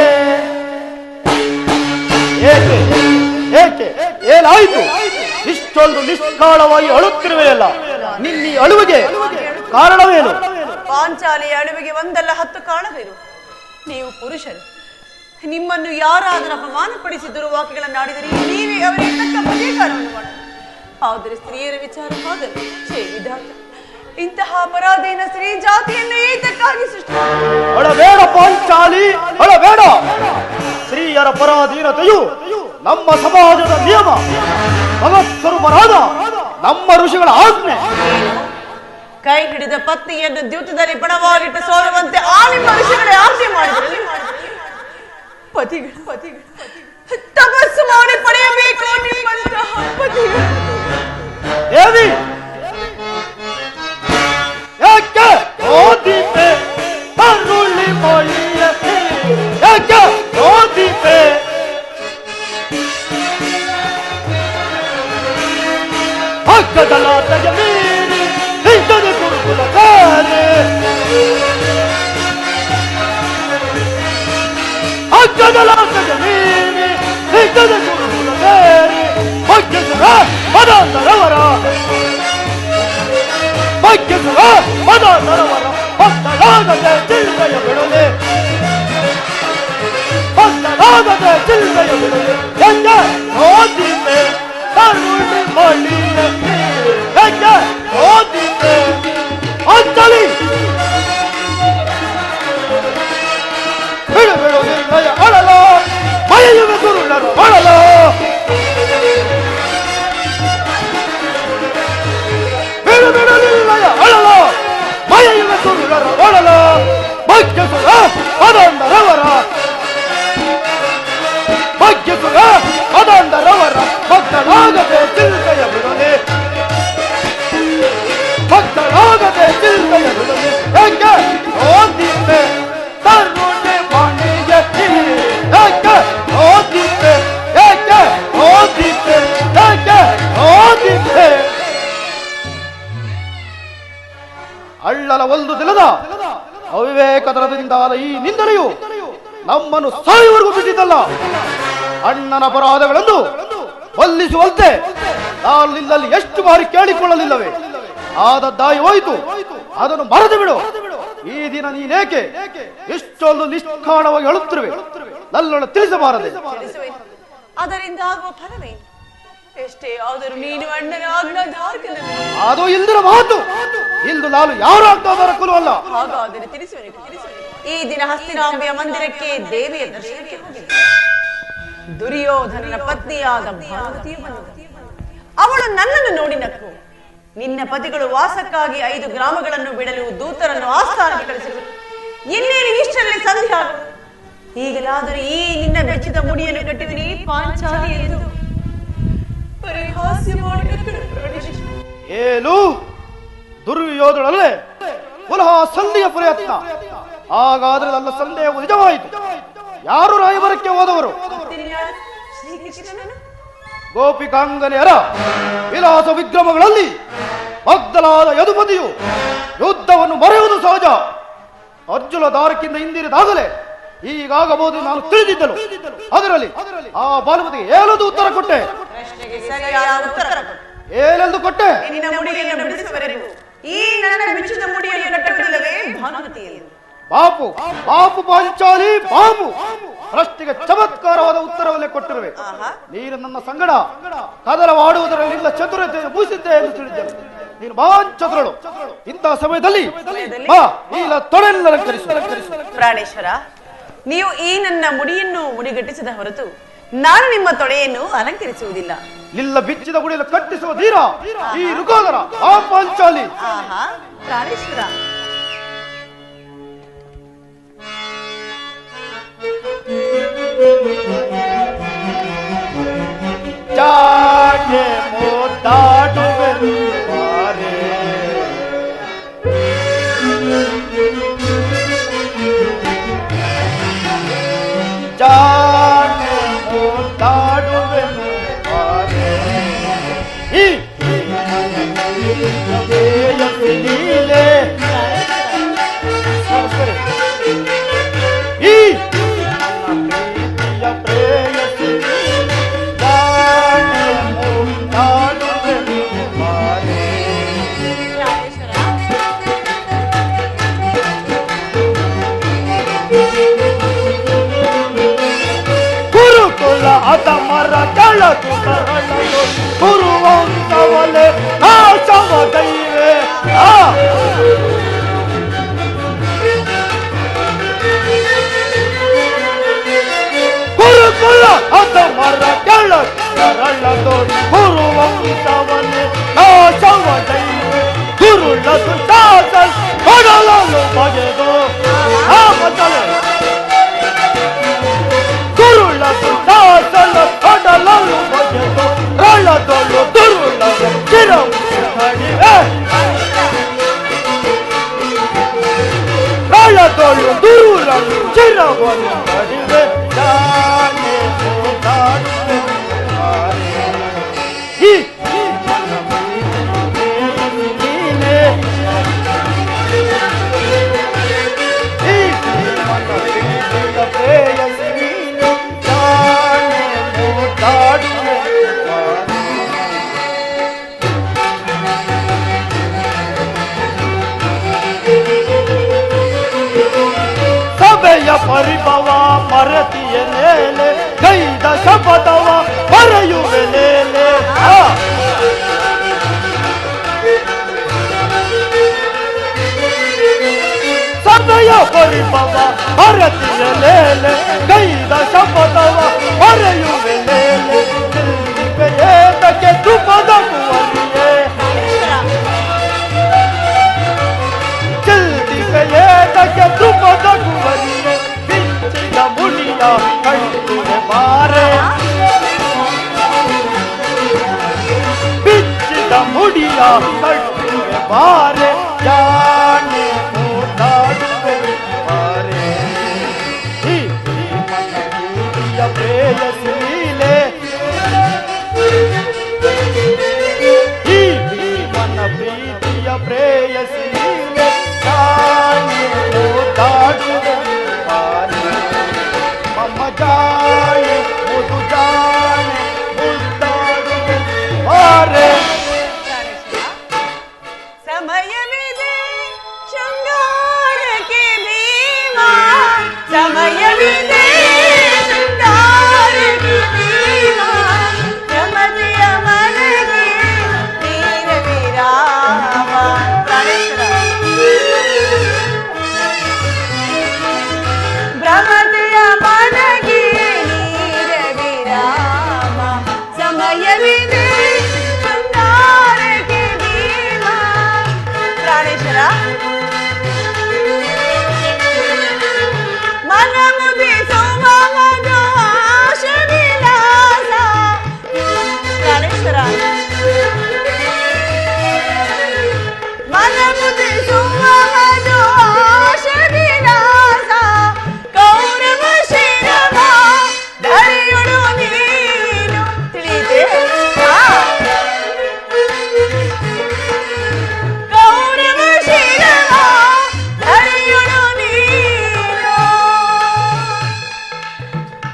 ಏಕೆ ಏಕೆ ಏನಾಯ್ತು? ಇಷ್ಟೊಂದು ನಿಷ್ಕಾಳವಾಗಿ ಅಳುತ್ತಿರುವೆಯಲ್ಲ, ನಿನ್ನ ಅಳುವಿಗೆ ಕಾರಣವೇನು? ಪಾಂಚಾಲಿಯ ಅಳುವಿಗೆ 1 ಅಲ್ಲ 10 ಕಾರಣವೇನು? ನೀವು ಪುರುಷರು, ನಿಮ್ಮನ್ನು ಯಾರಾದರೂ ಅಪಮಾನಪಡಿಸಿದರೂ ವಾಕ್ಯಗಳನ್ನಾಡಿದರೆ ನೀವೇ ಅವರಿಗೆ ತಕ್ಕ ಪ್ರತೀಕಾರವನ್ನು ಮಾಡಿ. ಆದರೆ ಸ್ತ್ರೀಯರ ವಿಚಾರ ಹಾಗಲ್ಲ. ಛೇ ವಿಧಾತ, ಇಂತಹ ಅಪರಾಧೀನ ಸ್ತ್ರೀ ಜಾತಿಯನ್ನು ಏತಕ್ಕಾಗಿ ಸೃಷ್ಟಿ? ಅಳಬೇಡ ಪಾಂಚಾಲಿ, ಅಳಬೇಡ. ಸ್ತ್ರೀಯರ ಪರಾಧೀನತೆಯು ನಮ್ಮ ಸಮಾಜದ ನಿಯಮ, ಭಗವತ್ಸ್ವರೂಪರಾದ ನಮ್ಮ ಋಷಿಗಳ ಆಜ್ಞೆ. ಕೈ ಹಿಡಿದ ಪತ್ನಿಯನ್ನು ದ್ಯೂತದಲ್ಲಿ ಪಣವಾಗಿಟ್ಟು ಸೋಲುವಂತೆ ಆ ನಿಮ್ಮ ಋಷಿಗಳೇ ಆಜ್ಞೆ ಮಾಡಿದರು. ಪತಿಗಳು ತಪಸ್ಸು ಮಾಡಿ ಪಡೆಯಬೇಕು ನಿಮ್ಮಂತಹ ಪತಿಗಳು. ದೇವಿ ಯಾಕೆ ಓದಿಪೆ ತರುಳಿ ಮೊಯ್ಯೆ, ಯಾಕೆ ಓದಿಪೆ ಹಕ್ಕದಲಾತಗೆ ಮೀರಿ ಹಿಂದದ ಗುರುಕುಲ ಕಾರೆ ಗಜಲಾಸದ ನೀರಿ ಸಿದ್ಧದ ಗುರುಗಳ ಸೇರಿ ಭಾಗ್ಯಸುರ ಮದಾಂತರವರ ಭಾಗ್ಯಸುರ ಮದಾಂತರವರ ಭಕ್ತರಾಗದೆ ಚಿಲ್ಲೆಯ ಬಿಡಲೆ ಭಕ್ತರಾಗದೆ ಚಿಲ್ಲೆಯ ಬಿಡಲೆ ಎಂದ ಓದಿದ್ದೆ ಕರುಣೆ ಮಳಿಯ ಎಂದ ಓದಿದ್ದೆ ಅಂಜಲಿ ಬಿಡು ಬಿಡು ನಿರ್ಣಯ ಅಳಲೋ ಮಳೆಯುವ ಗುರುಳರು ಅಳಲೋ ಬಿಡು ಬಿಡು ನಿರ್ಣಯ ಅಳಲೋ ಮಳೆಯುವ ಗುರುಳರು ಅಳಲೋ ಭಾಗ್ಯಸುರ ಮದಾಂಧರವರ ಭಾಗ್ಯಸುರ ಮದಾಂಧರವರ ಭಕ್ತರಾಗದೆ ಚಿಲ್ಲೆಯ ಬಿಡಲೆ ಭಕ್ತರಾಗದೆ ಚಿಲ್ಲೆಯ ಬಿಡಲೆ ಯಾಕೆ ಓದಿದ್ದೆ ತರುಣೆ ಮಣಿಯ ಯಾಕೆ ಓದಿದ್ದೆ ಯಾಕೆ ಓದಿದ್ದೆ ಯಾಕೆ ಓದಿದ್ದೆ ಅಳ್ಳಲ ಒಂದು ದಿನದ ಅವಿವೇಕತನದಿಂದಾದ ಈ ನಿಂದನೆಯು ನಮ್ಮನ್ನು ಸಾಯುವರೆಗೂ ಬಿಟ್ಟಿದ್ದಲ್ಲ. ಅಣ್ಣನ ಅಪರಾಧಗಳನ್ನು ಒಲ್ಲಿಸುವಂತೆ ನಾನು ನಿನ್ನಲ್ಲಿ ಎಷ್ಟು ಬಾರಿ ಕೇಳಿಕೊಳ್ಳಲಿಲ್ಲವೇ? ಆದದ್ದಾಯಿ ಹೋಯಿತು, ಅದನ್ನು ಮರೆತು ಬಿಡು. ಈ ದಿನ ನೀನೇಕೆ ಇಷ್ಟೊಂದು ನಿಷ್ಕಾಣವಾಗಿ ಅಳುತ್ತಿರುವೆ? ನಲ್ಲೊಳ ತಿಳಿಸಬಾರದೆ. ಅದರಿಂದ ಆಗುವ ಫಲವೇನು? ಎಷ್ಟೇ ಆದರೂ ನೀನು ಅಣ್ಣನ ಆಜ್ಞಾಧಾರಕನು. ಅದು ಇಂದಿನ ಮಾತು. ಇಂದು ನಾನು ಯಾರು ಆಗ್ತಾದರ ಕುಲವಲ್ಲ. ಹಾಗಾದರೆ ತಿಳಿಸುವೆ. ಈ ದಿನ ಹಸ್ತಿನಾಂಬೆಯ ಮಂದಿರಕ್ಕೆ ದೇವಿಯ ದರ್ಶನಕ್ಕೆ ಹೋಗಿದ್ದೆ. ದುರ್ಯೋಧನನ ಪತ್ನಿಯಾದ ಭಾರತೀಯ ಅವಳು ನನ್ನನ್ನು ನೋಡಿ ನಕ್ಕು. ನಿನ್ನ ಪತಿಗಳು ವಾಸಕ್ಕಾಗಿ 5 ಗ್ರಾಮಗಳನ್ನು ಬಿಡಲು ದೂತರನ್ನು ಆಸ್ಥಾನಕ್ಕೆ ಕಳಿಸಿದರು. ಇನ್ನೇನು ಇಷ್ಟರಲ್ಲಿ ಸಂಧಿ ಆಗ ಈಗಲಾದರೂ ಈ ನಿನ್ನ ಬೆಚ್ಚಿದ ಮುಡಿಯನ್ನು ಕಟ್ಟಿವಿನಿ ಪಾಂಚಾಲಿ ಎಂದು ಪರಿಹಾಸ್ಯ ಮಾಡಿ ಏನು ದುರ್ಯೋಧನಲ್ಲೇ ಪುನಃ ಸಂಧಿಯ ಪ್ರಯತ್ನ? ಹಾಗಾದ್ರೆ ನನ್ನ ಸಂದೇಹವು ನಿಜವಾಯಿತು. ಯಾರು ರಾಯಭರಕ್ಕೆ ಹೋದವರು? ಗೋಪಿಕಾಂಗನೆಯರ ವಿಲಾಸ ವಿಗ್ರಮಗಳಲ್ಲಿ ಭಕ್ತಲಾದ ಯದುಪತಿಯು ಯುದ್ಧವನ್ನು ಮರೆಯುವುದು ಸಹಜ. ಅರ್ಜುನ ದಾರಕ್ಕಿಂತ ಹಿಂದಿರಿದಾಗಲೇ ಹೀಗಾಗಬಹುದು ನಾನು ತಿಳಿದಿದ್ದನು. ಅದರಲ್ಲಿ ಆ ಬಾಲಪತಿಗೆ ಏನೆಂದು ಉತ್ತರ ಕೊಟ್ಟೆ? ಏನೆಂದು ಕೊಟ್ಟೆ? ಈ ನನ್ನ ಬಿಚ್ಚಿದ ಮುಡಿಯನ್ನು ಕಟ್ಟಬಿಡಲವೇ ಭಾನುಮತಿಯಲ್ಲಿ. ಬಾಪು ಬಾಪು ಪಾಂಚಾಲಿ ಬಾಪು ಪ್ರಶ್ನೆಗೆ ಚಮತ್ಕಾರವಾದ ಉತ್ತರವನ್ನೇ ಕೊಟ್ಟಿರುವೆ. ನೀನು ನನ್ನ ಸಂಗಡ ಕದಲವಾಡುವುದರಲ್ಲಿಲ್ಲ ಚತುರತೆಯನ್ನು ಮುಗಿಸಿದ್ದೆ ಎಂದು ತಿಳಿದ್ದೆನು. ನೀನು ಮಹಾನ್ ಚತುರಳು. ಇಂತಹ ಸಮಯದಲ್ಲಿ ತೊಡೆಯಲ್ಲಂಕರಿಸು. ಪ್ರಾಣೇಶ್ವರ, ನೀವು ಈ ನನ್ನ ಮುಡಿಯನ್ನು ಮುಡಿಗಟ್ಟಿಸದ ಹೊರತು ನಾನು ನಿಮ್ಮ ತೊಡೆಯನ್ನು ಅಲಂಕರಿಸುವುದಿಲ್ಲ. ಇಲ್ಲ ಬಿಚ್ಚಿದ ಮುಡಿಯನ್ನು ಕಟ್ಟಿಸುವ ಧೀರ ಈ ಋಗೋದರ ಆ ಪಾಂಚಾಲಿ. ಪ್ರಾಣೇಶ್ವರ, ಜಾಗೆ ಮೋತಾಡುವೆನು ಮಾರೆ ಜಾಗೆ ಮೋತಾಡುವೆನು ಮಾರೆ ಈ ಲೀಲೆ ಈ ಪ್ರೇಯಸಿ ಗುರುಕುಲ ಅದ ಮರ ಕೆಳದು ತರಳಲು ಗುರುವಂತವಲೆ ನಾಶವ ದೈವೆ. ಗುರುಕುಲ ಅದ ಮರ ಕೆಳದು ತರಳಲು ಗುರುವಂತವಲೆ ನಾಶವ ದೈವೆ. ಗುರುಳದು ಶಾಸನ ಕೊಡಲಲು ಬಗೆದು ಗುರುಳದು ಶಾಸನ ಕೊಡಲಲು ಬಗೆದು ರಳದೊಳು ದುರುಳದು ಚಿರವು ನಡಿವೆ. ರಳದೊಳು ದುರುಳದು ಚಿರವನ್ನು ನಡಿವೆ. ಈ ಪ್ರೇಯಸಿ ಪರಿಭವ ಮರತಿಯ ನೇಲೆ ಕೈದ ಶಪಥವ ಮರೆಯುವೆ ಲೇಲೆ ಸದಯ ಪರಿಭವ ಮರತಿಯ ಲೇಲೆ ಕೈದ ಶಪಥವ ಮರೆಯುವೆ ಲೇಲೆ ಏತಕ್ಕೆ ದ್ರುಪದ ಕುವರಿಯೇ ಏತಕ್ಕೆ ದ್ರುಪದ ಕುವರಿಯೇ ಬಿಚ್ಚಿದ ಮುನಿಯ ಕಣ್ಣುವೆ ಬಾರೆ ಬಿಚ್ಚಿದ ಮುಡಿಯ ಕಣ್ಣುವೆ ಬಾರೆ ಜಾಣೆ ಓದಾಡುವೆ ಬಾರೆ ಈ ಮನವಿಯ ಪ್ರೇಯಸಿ ಲೀಲೆ ಈ ಮನ ಪ್ರೀತಿಯ ಪ್ರೇಯಸಿ ಲೀಲೆ ಜಾಣೆ ಓದಾಡುವೆ ಬಾರೆ ಮಮ್ಮ ಜಾಣೆ ಮುದು ಜಾಣೆ ಮುದ್ದಾಡುವೆ ಬಾರೆ ಸಮಯವಿದೆ ಶೃಂಗಾರಕ್ಕೆ ಭೀಮಾ ಸಮಯವಿದೆ ಶೃಂಗಾರಕ್ಕೆ ಭೀಮಾ ರಮಣೆಯ ಮನೆಗೆ ವೀರ ವಿರಾಮ ಭ್ರಮತೆಯ ಮನೆಗೆ ನೀರ ವಿರಾಮ ಸಮಯವಿದೆ ಶೃಂಗಾರಕ್ಕೆ ಭೀಮಾ ಪ್ರಾಣೇಶ್ವರ ಮನ ಮುದಿಸುವ ಮನೋಷ ವಿಲಾಸ ಪ್ರಾಣೇಶ್ವರ ಮನ ಮುದಿಸುವ ಮನೋಷ ವಿಲಾಸ ಕೌರವ ಶಿರವ ಧರೆಯೊಳು ನೀನು ತಿಳಿದೆ ಕೌರವ ಶಿರವ ಧರೆಯೊಳು ನೀನು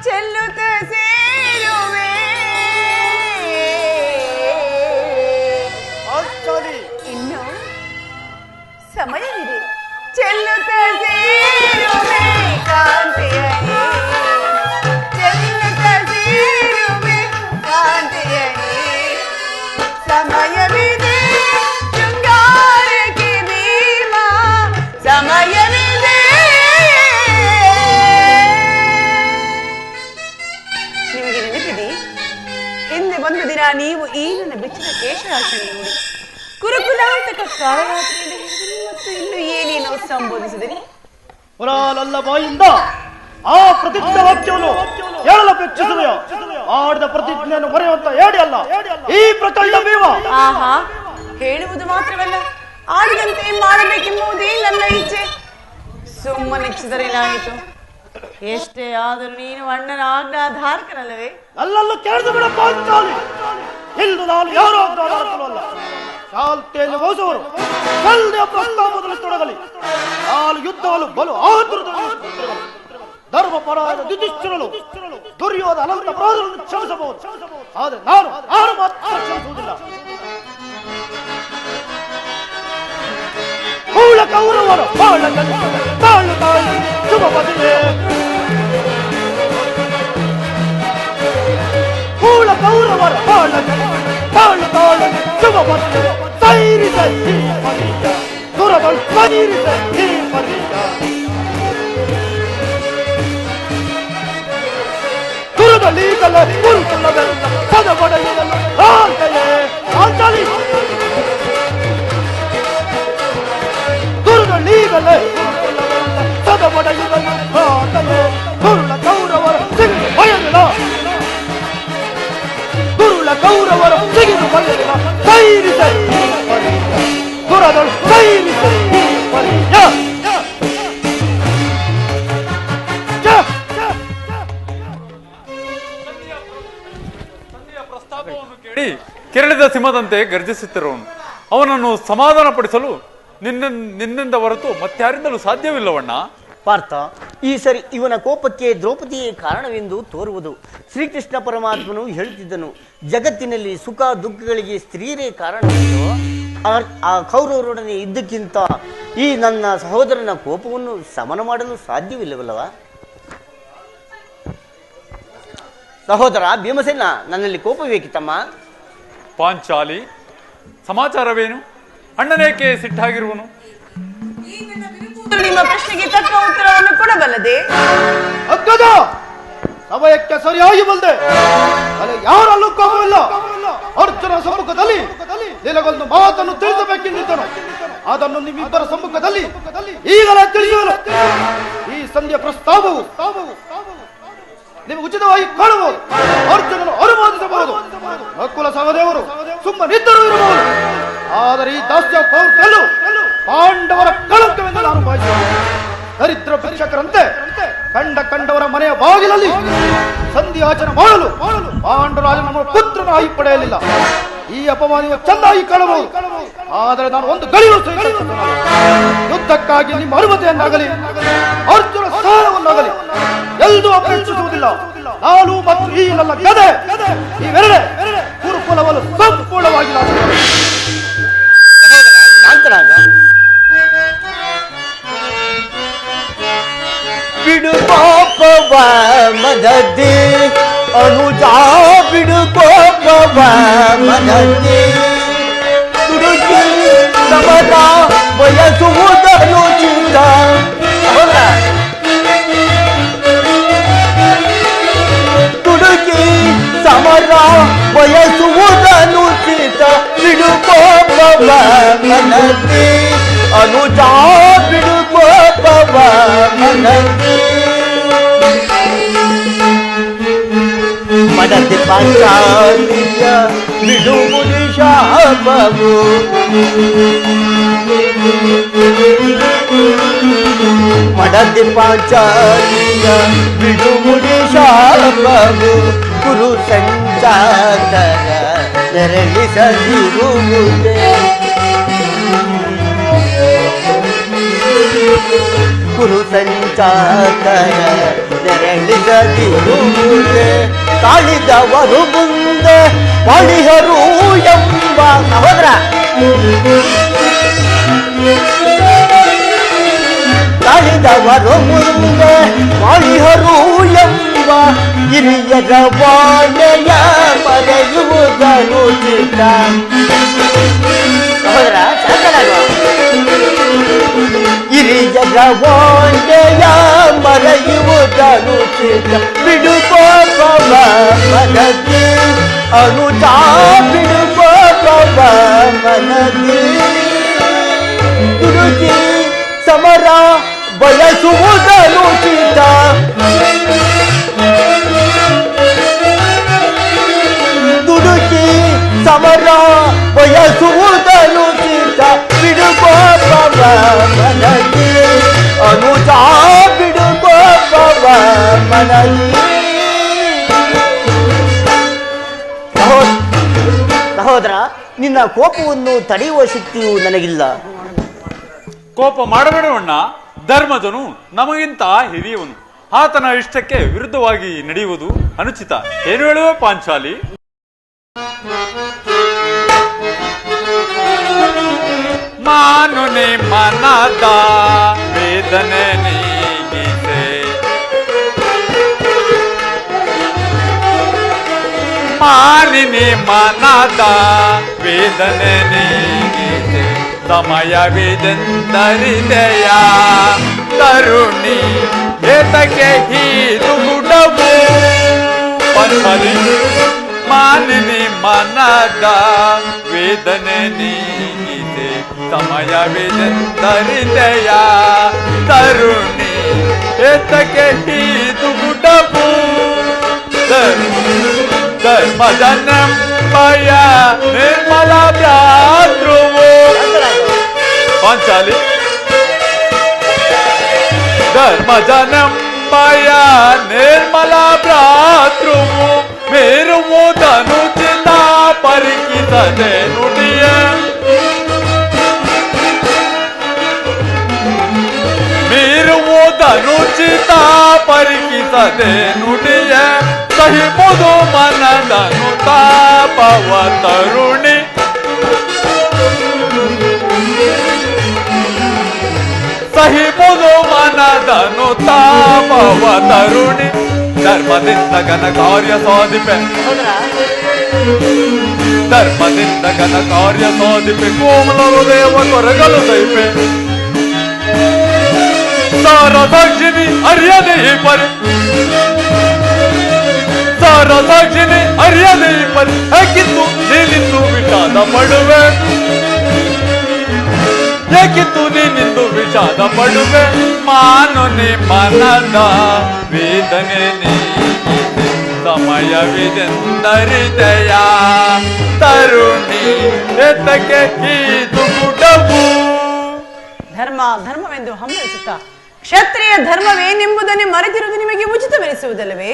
ಚೆಲ್ಲುತ್ತ ಸೇರುವೆ ಅಂಚಲಿ ಇನ್ನು ಸಮಯವಿದೆ ಚೆಲ್ಲುತ್ತ ಸೇರುವೆ ಕಾಂತಿಯನೇ ಚೆಲ್ಲುತ್ತ ಸೇರುವೆ ಕಾಂತಿಯನೇ ಸಮಯವಿದೆ ಶೃಂಗಾರಕ್ಕೆ ಭೀಮಾ ಸಮಯವಿದೆ ನಿಮಗೆ ನೆನಪಿದೆ ಹಿಂದೆ ಒಂದು ದಿನ ನೀವು ಈ ನನ್ನ ಬೆಚ್ಚಿನ ಕೇಶರಾಶಿಯನ್ನು ನೋಡಿ ಕುರುಕುಲಾಂತಕ ಕಾಳರಾತ್ರಿಯಲ್ಲಿ ಹೇಳಿದಿರಿ ಮತ್ತು ಇನ್ನು ಏನೇನೋ ಸಂಬೋಧಿಸಿದಿರಿ ಪುರಾಲಲ್ಲ ಬಾಯಿಂದ ಆ ಪ್ರತಿಜ್ಞ ವಾಕ್ಯವನ್ನು ಹೇಳಲು ಅಪೇಕ್ಷಿಸುವೆಯೋ ಆಡಿದ ಪ್ರತಿಜ್ಞೆಯನ್ನು ಮರೆಯುವಂತ ಹೇಳಿ ಅಲ್ಲ ಈ ಪ್ರಚಂಡ ಭೀಮ ಆಹಾ ಹೇಳುವುದು ಮಾತ್ರವಲ್ಲ ಆಡಿದಂತೆ ಮಾಡಬೇಕೆಂಬುದೇ ನನ್ನ ಇಚ್ಛೆ ಸುಮ್ಮನಿಚ್ಛಿದರೇನಾಯಿತು ಎಷ್ಟೇ ಆದರೂ ನೀನು ಅಣ್ಣನ ಆಜ್ಞಾಧಾರಕನಲ್ಲವೇ ಅಲ್ಲಲ್ಲೂ ಕೇಳಿದು ಬಿಡ ಪಾಂಚಾಲಿ ಇಂದು ನಾನು ಯಾರೋ ಅಲ್ಲ ಶಾಲ್ತೆಯಲ್ಲಿ ಹೋಸುವರು ಕಲ್ದೆ ಪ್ರಸ್ತಾಪದಲ್ಲಿ ತೊಡಗಲಿ ನಾನು ಯುದ್ಧವನ್ನು ಬಲು ಆತುರದಲ್ಲಿ ಧರ್ಮ ಪರಾದ ಯುಧಿಷ್ಠಿರನು ದುರ್ಯೋಧ ಅನಂತ ಅಪರಾಧಗಳನ್ನು ಕ್ಷಮಿಸಬಹುದು ಆದರೆ ನಾನು ಯಾರು ಮಾತ್ರ ಕ್ಷಮಿಸುವುದಿಲ್ಲ ಮೂಲ ಕೌರವರು ಬಾಳ ತಾಳು ತಾಳು ಶುಭ ಮದುವೆ ಮೂಲ ಕೌರವರ ಬಾಳ ತಾಳು ತಾಳು ಶುಭ ಮದುವೆ ಸೈರಿಸ ಈ ಪರಿಯ ದುರದಳು ಸೈರಿಸ ಈ ಪರಿಯ ದುರದಲೀಗಲ್ಲ ಕುರುಕುಲವೆಲ್ಲ ಪದಪಡೆಯಲ್ಲ ಆಂತೆಯೇ ಆಂತಲಿ ದುರದಲೀಗಲ್ಲ ಕುರುಕುಲವೆಲ್ಲ ಪದಪಡೆಯಲ್ಲ ಆಂತೆಯೇ ದುರುಳ ಕೌರವರ ಸಿಗಿದು ಭಯವಿಲ್ಲ ದುರುಳ ಕೌರವರ ಸಿಗಿದು ಭಯವಿಲ್ಲ ಸೈರಿಸ ಈ ಪರಿಯ ದುರದಳು ಸೈರಿಸ ಈ ಪರಿಯ ಕೇಳಿ ಕೆರಳಿದ ಸಿಂಹದಂತೆ ಗರ್ಜಿಸುತ್ತಿರುವನು ಅವನನ್ನು ಸಮಾಧಾನಪಡಿಸಲು ನಿನ್ನಿಂದ ಹೊರತು ಮತ್ತಾರಿಂದಲೂ ಸಾಧ್ಯವಿಲ್ಲವಣ್ಣ. ಪಾರ್ಥ, ಈ ಸರಿ ಇವನ ಕೋಪಕ್ಕೆ ದ್ರೌಪದಿಯೇ ಕಾರಣವೆಂದು ತೋರುವುದು. ಶ್ರೀಕೃಷ್ಣ ಪರಮಾತ್ಮನು ಹೇಳುತ್ತಿದ್ದನು, ಜಗತ್ತಿನಲ್ಲಿ ಸುಖ ದುಃಖಗಳಿಗೆ ಸ್ತ್ರೀಯರೇ ಕಾರಣ. ಆ ಕೌರವರೊಡನೆ ಇದ್ದಕ್ಕಿಂತ ಈ ನನ್ನ ಸಹೋದರನ ಕೋಪವನ್ನು ಸಮನ ಮಾಡಲು ಸಾಧ್ಯವಿಲ್ಲವಲ್ಲವ? ಸಹೋದರ ಭೀಮಸೇನ, ನನ್ನಲ್ಲಿ ಕೋಪವೇಕಿತಮ್ಮ? ಪಾಂಚಾಲಿ, ಸಮಾಚಾರವೇನು? ಅಣ್ಣನೇಕೆ ಸಿಟ್ಟಾಗಿರುವನು? ನಿಮ್ಮ ಪ್ರಶ್ನೆಗೆ ತಕ್ಕ ಉತ್ತರವನ್ನು ಕೊಡಬಲ್ಲದೆ? ಅಗ್ಗದ ಸಮಯಕ್ಕೆ ಸರಿಯಾಗಿ ಬಂದೆ. ಅಲ್ಲಿ ಯಾರಲ್ಲೂ ಕೋಪವಿಲ್ಲ. ಅರ್ಜುನ ಸಮ್ಮುಖದಲ್ಲಿ ನಿನಗೊಂದು ಮಾತನ್ನು ತಿಳಿಸಬೇಕೆಂದಿದ್ದನು. ಅದನ್ನು ನಿಮ್ಮಿಬ್ಬರ ಸಮ್ಮುಖದಲ್ಲಿ ಈಗಲೇ ತಿಳಿಸುವನು. ಈ ಸಂಧಿಯ ಪ್ರಸ್ತಾವವು ನಿಮಗೆ ಉಚಿತವಾಗಿ ಕಾಣಬಹುದು. ಅರ್ಜುನನು ಅನುಮೋದಿಸಬಹುದು. ನಕುಲ ಸಹದೇವರು ಸುಮ್ಮನಿದ್ದರೂ ಇರಬಹುದು. ಆದರೆ ಈ ದಾಸ್ಯ ಪ್ರವೃತ್ತಿಯಲ್ಲೂ ಪಾಂಡವರ ಕಳಂಕವೆಂದು ನಾನು ಭಾವಿಸುತ್ತೇನೆ. ದರಿದ್ರ ಭಿಕ್ಷಕರಂತೆ ಕಂಡವರ ಮನೆಯ ಬಾಗಿಲಲ್ಲಿ ಸಂಧಿ ಆಚರಣೆ ಮಾಡಲು ಪಾಂಡವರಾಜ ನಮ್ಮ ಪುತ್ರನಾಗಿ ಪಡೆಯಲಿಲ್ಲ. ಈ ಅಪಮಾನವು ಚೆನ್ನಾಗಿ ಕಾಣಬಹುದು. ಆದರೆ ನಾನು ಒಂದು ಗಡಿಯು ಯುದ್ಧಕ್ಕಾಗಿ ನಿಮ್ಮ ಅನುಮತಿಯನ್ನಾಗಲಿ ಅರ್ಜುನ ಸ್ಥಾನವನ್ನಾಗಲಿ ಎಲ್ಲೂ ಅಪೇಕ್ಷಿಸುವುದಿಲ್ಲ. ನಾನು ಮತ್ತು ಈ ನನ್ನ ಗದೆ ಇವೆರಡೇ ಗುರುಕುಲವನ್ನು ಸಂಪೂರ್ಣವಾಗಿ ಶಾಂತನಾಗ. ಬಿಡು ಕೋಪವ ಮದದಿ ಅನುಜ, ಬಿಡು ಕೋಪವ ಮದದಿ ತುಡುಕಿ ಸಮರ ಬಯಸುವುದನು ಚಿಂತ. ತುಡುಕಿ ಸಮರ ಬಯಸುವುದನು ಚಿಂತ. ಬಿಡು ಕೋಪವ ಮನದಿ ಅನುಜ, ಬಿಡು ಕೋಪವ ಮನದಿ. ಮಡದಿ ಪಾಂಚಾಲಿಯ ಬಿಡು ಮುನಿ ಶಾಪವು. ಮಡದಿ ಪಾಂಚಾಲಿಯ ಬಿಡು ಮುನಿ ಶಾಪವು. ಗುರು ಸಂಚಾರ ನೆರಳಿಸದಿರುವುದೇ. ಗುರು ಸಂಚಾರ ನೆರಳಿಸದಿರುವುದೇ. ತಾಳಿದವರು ಮುಂದೆ ಬಾಳಿಹರು ಎಂಬ ಸಹೋದರ. ತಾಳಿದವರು ಮುಂದೆ ಬಾಳಿಹರು ಎಂಬ ಹಿರಿಯರ ಬಾಳೆಯ ಮರೆಯುವುದನು ಚಿತ್ತ. ಸಹೋದರ ಶಾಂತನಾಗುವ. ಹಿರಿಯರ ಬಾಳೆಯ ಮರೆಯುವುದನು ಚಿತ್ತ. ಬಿಡು ಕೋಪವ ಮನದಿ ಅನುಜ, ಬಿಡು ಕೋಪವ ಮನದಿ. ತುಡುಕಿ ಸಮರ ಬಯಸುವುದನು ಚಿತ್ತ. ತುಡುಕಿ ಸಮರ ಬಯಸುವುದನು ಚಿತ್ತ. ಬಿಡು ಕೋಪವ ಮನದಿ ಅನುಜ, ಬಿಡು ಕೋಪವ ಮನದಿ. ಸಹೋದರ, ನಿನ್ನ ಕೋಪವನ್ನು ತಡೆಯುವ ಶಕ್ತಿಯು ನನಗಿಲ್ಲ. ಕೋಪ ಮಾಡಬೇಡವಣ್ಣ. ಧರ್ಮಜನು ನಮಗಿಂತ ಹಿರಿಯವನು. ಆತನ ಇಷ್ಟಕ್ಕೆ ವಿರುದ್ಧವಾಗಿ ನಡೆಯುವುದು ಅನುಚಿತ. ಏನು ಹೇಳುವ ಪಾಂಚಾಲಿ? ಮಾನುನೆ ಮನದ ವೇದನೆ ನೀಗಿಸೆ. ಮಾನಿನಿ ಮನದ ವೇದನೆ ನೀಗಿಸೆ. ಸಮಯವಿದೆಂದರಿದೆಯ ತರುಣಿ ಏತಕ್ಕೆ ಹೀದು ಗುಡವು. ಪಂಚಲಿ ಮಾನಿನಿ ಮನದ ವೇದನೆ ನೀಗಿದೆ. ಸಮಯವಿದೆಂದರಿದೆಯ ತರುಣಿ ಏತಕ್ಕೆ ಹೀದು ಗುಡವು. ಧರ್ಮಜನಂಬಯ ನಿರ್ಮಲ ಭ್ರಾತೃವು. ಪಾಂಚಾಲಿ, ಧರ್ಮಜನಂಬಯ ನಿರ್ಮಲ ಭ್ರಾತೃವು. ಮೇರುವುದನು ಚಿತ್ತ ಪರಿಕಿಸದೆ ನುಡಿಯ. ಮೇರುವುದನು ಚಿತ್ತ ಪರಿಕಿಸದೆ ನುಡಿಯ. ಸಹಿಬುದು ಮನದನು ತಾಪವ ತರುಣಿ. ಸಹಿಬುದು ಮನದನು ತಾಪವ ತರುಣಿ. ಧರ್ಮದಿಂದ ಘನ ಕಾರ್ಯ ಸಾಧಿಪೆ ಧರ್ಮದಿಂದ ಘನ ಕಾರ್ಯ ಸಾಧಿಪೆ ಕೋಮಲ ಹೃದಯವ ಕೊರಗಲು ಸೈಪೆ ಸಾರದಾಕ್ಷಿಣಿ ಅರಿಯದೆ ಈ ಪರಿ ಸಾರದಾಕ್ಷಿಣಿ ಅರಿಯದೆ ಈ ಪರಿ ಹೇಗಿತ್ತು ನೀನಿಂದು ವಿಷಾದ ಪಡುವೆ ಏಕಿತ್ತು ನೀನಿಂದು ವಿಷಾದ ಪಡುವೆ ಮಾನುನಿ ಮನದ ವೇದನೆ ನೀ ಸಮಯವಿದೆಂದರಿದೆಯ ತರುಣಿ ಎತ್ತಕ್ಕೆ ಇದು ಗುಡವು ಧರ್ಮವೆಂದು ಹಂಬಲಿಸುತ್ತಾ ಕ್ಷತ್ರಿಯ ಧರ್ಮವೇನೆಂಬುದನ್ನೇ ಮರೆತಿರುವುದು ನಿಮಗೆ ಉಚಿತವೆನಿಸುವುದಲ್ಲವೇ?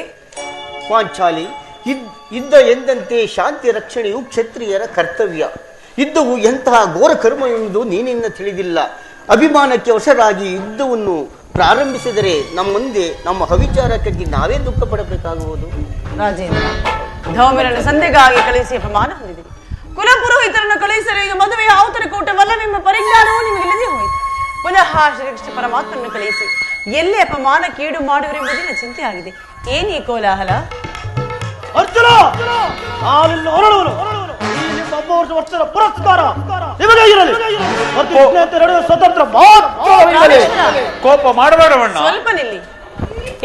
ಪಾಂಚಾಲಿ, ಯುದ್ಧ ಎಂದಂತೆ ಶಾಂತಿ ರಕ್ಷಣೆಯು ಕ್ಷತ್ರಿಯರ ಕರ್ತವ್ಯ. ಯುದ್ಧವು ಎಂತಹ ಘೋರ ಕರ್ಮ ಎಂದು ನೀನಿನ್ನ ತಿಳಿದಿಲ್ಲ. ಅಭಿಮಾನಕ್ಕೆ ವಶರಾಗಿ ಯುದ್ಧವನ್ನು ಪ್ರಾರಂಭಿಸಿದರೆ ನಮ್ಮ ಮುಂದೆ ನಮ್ಮ ಅವಿಚಾರಕ್ಕಾಗಿ ನಾವೇ ದುಃಖ ಪಡಬೇಕಾಗುವುದು. ರಾಜೇಂದ್ರ, ಧೌಮ್ಯರನ್ನು ಸಂಧೆಗಾಗಿ ಕಳಿಸಿ ಅಪಮಾನ ಹೊಂದಿದೆ. ಕುಲಪುರೋಹಿತರನ್ನು ಕಳಿಸಲು ಈಗ ಮದುವೆಯ ಔತಣಕೂಟವಲ್ಲವೆಂಬ ಪರಿಜ್ಞಾನವೂ ನಿಮಗಿಲ್ಲದೆ ಹೋಯಿತು. ಪುನಃ ಶ್ರೀಕೃಷ್ಣ ಪರಮಾತ್ಮನ್ನು ಕಳಿಸಿ ಎಲ್ಲಿ ಅಪಮಾನ ಕೀಡು ಮಾಡುವರೆಂಬುದಿನ ಚಿಂತೆ ಆಗಿದೆ. ಏನ್ ಈ ಕೋಲಾಹಲ? ಅರ್ಜುನ, ನಾನಿನ್ನು ಹೊರಡುವನು. ಒಬ್ಬ ವರ್ಷದ ಪುರಸ್ಕಾರ ನಿಮಗೆ ಇರಲಿ. ನಡೆಯುವ ಸ್ವತಂತ್ರ ಮಾತ್ರವಿರಲಿ. ಕೋಪ ಮಾಡಬೇಡವಣ್ಣ. ಸ್ವಲ್ಪ ನಿಲ್ಲಿ.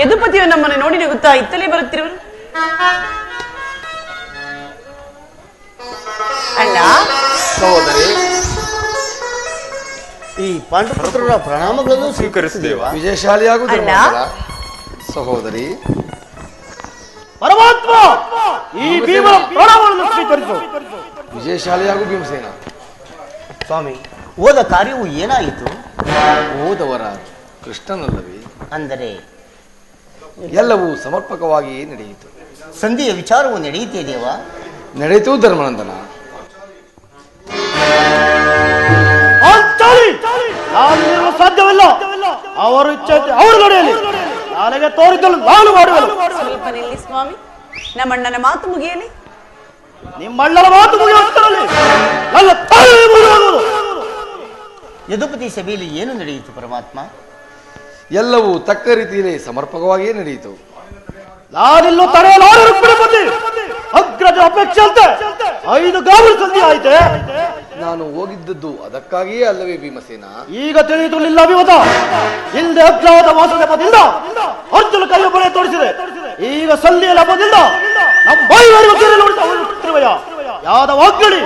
ಯದುಪತಿಯು ನಮ್ಮನ್ನು ನೋಡಿ ನಗುತ್ತಾ ಇತ್ತಲೇ ಬರುತ್ತಿರುವರು. ಅಣ್ಣ, ಸಹೋದರಿ, ಈ ಪಾಂಡುಪುತ್ರರ ಪ್ರಣಾಮಗಳನ್ನು ಸ್ವೀಕರಿಸಿದೇವ. ವಿಜಯಶಾಲಿಯಾಗು ಅಣ್ಣ. ಸಹೋದರಿ. ಪರಮಾತ್ಮ, ಈ ಭೀಮನ ಪ್ರಣಾಮವನ್ನು ಸ್ವೀಕರಿಸು. ವಿಜಯಶಾಲಿಯಾಗು ಭೀಮಸೇನ. ಸ್ವಾಮಿ, ಹೋದ ಕಾರ್ಯವು ಏನಾಯಿತು? ಹೋದವರ ಕೃಷ್ಣನಲ್ಲವೇ? ಅಂದರೆ ಎಲ್ಲವೂ ಸಮರ್ಪಕವಾಗಿ ನಡೆಯಿತು. ಸಂಧಿಯ ವಿಚಾರವು ನಡೆಯುತ್ತಿದೆಯವ? ನಡೆಯಿತು ಧರ್ಮನಂದನ. ಸಾಧ್ಯವಿಲ್ಲ. ಅವರು ಇಚ್ಛೆ ಅವರು ನಡೆಯಲಿ. ನನಗೆ ತೋರಿದ್ದಲು ನಾನು ಮಾಡುವೆನು. ಸ್ವಲ್ಪ ನಿಲ್ಲಿ ಸ್ವಾಮಿ. ನಮ್ಮಣ್ಣನ ಮಾತು ಮುಗಿಯಲಿ. ನಿಮ್ಮಣ್ಣನ ಮಾತು ಮುಗಿಯುತ್ತಲ್ಲಿ ನನ್ನ ತಾಯಿ ಮುಗಿಯುವುದು. ಯದುಪತಿ ಸಭೆಯಲ್ಲಿ ಏನು ನಡೆಯಿತು ಪರಮಾತ್ಮ? ಎಲ್ಲವೂ ತಕ್ಕ ರೀತಿಯಲ್ಲಿ ಸಮರ್ಪಕವಾಗಿಯೇ ನಡೆಯಿತು. ನಾನಿಲ್ಲೂ ತಡೆಯಲಾರರು ಬಿಡಬಂದಿ. ಅಗ್ರಜ ಅಪೇಕ್ಷೆ ಅಂತೆ 5 ಗಾಬರಿ ಸಂಧಿ ಆಯ್ತೆ. ನಾನು ಹೋಗಿದ್ದದ್ದು ಅದಕ್ಕಾಗಿಯೇ ಅಲ್ಲವೇ ಭೀಮಸೇನ? ಈಗ ತಿಳಿಯಿತು ನಿಲ್ಲ ಅಭಿಮತ. ಹಿಂದೆ ಅಜ್ಞಾತ ವಾಸದ ಹಬ್ಬದಿಂದ ಅರ್ಜುನ ಕೈಯ ಬಳೆ ತೋರಿಸಿದೆ. ಈಗ ಸಂಧಿಯ ಹಬ್ಬದಿಂದ ನಮ್ಮ ಬೈವರಿಗೂ ತಿರುವಯ್ಯ ಯಾದವಾಗ್ಗಡಿ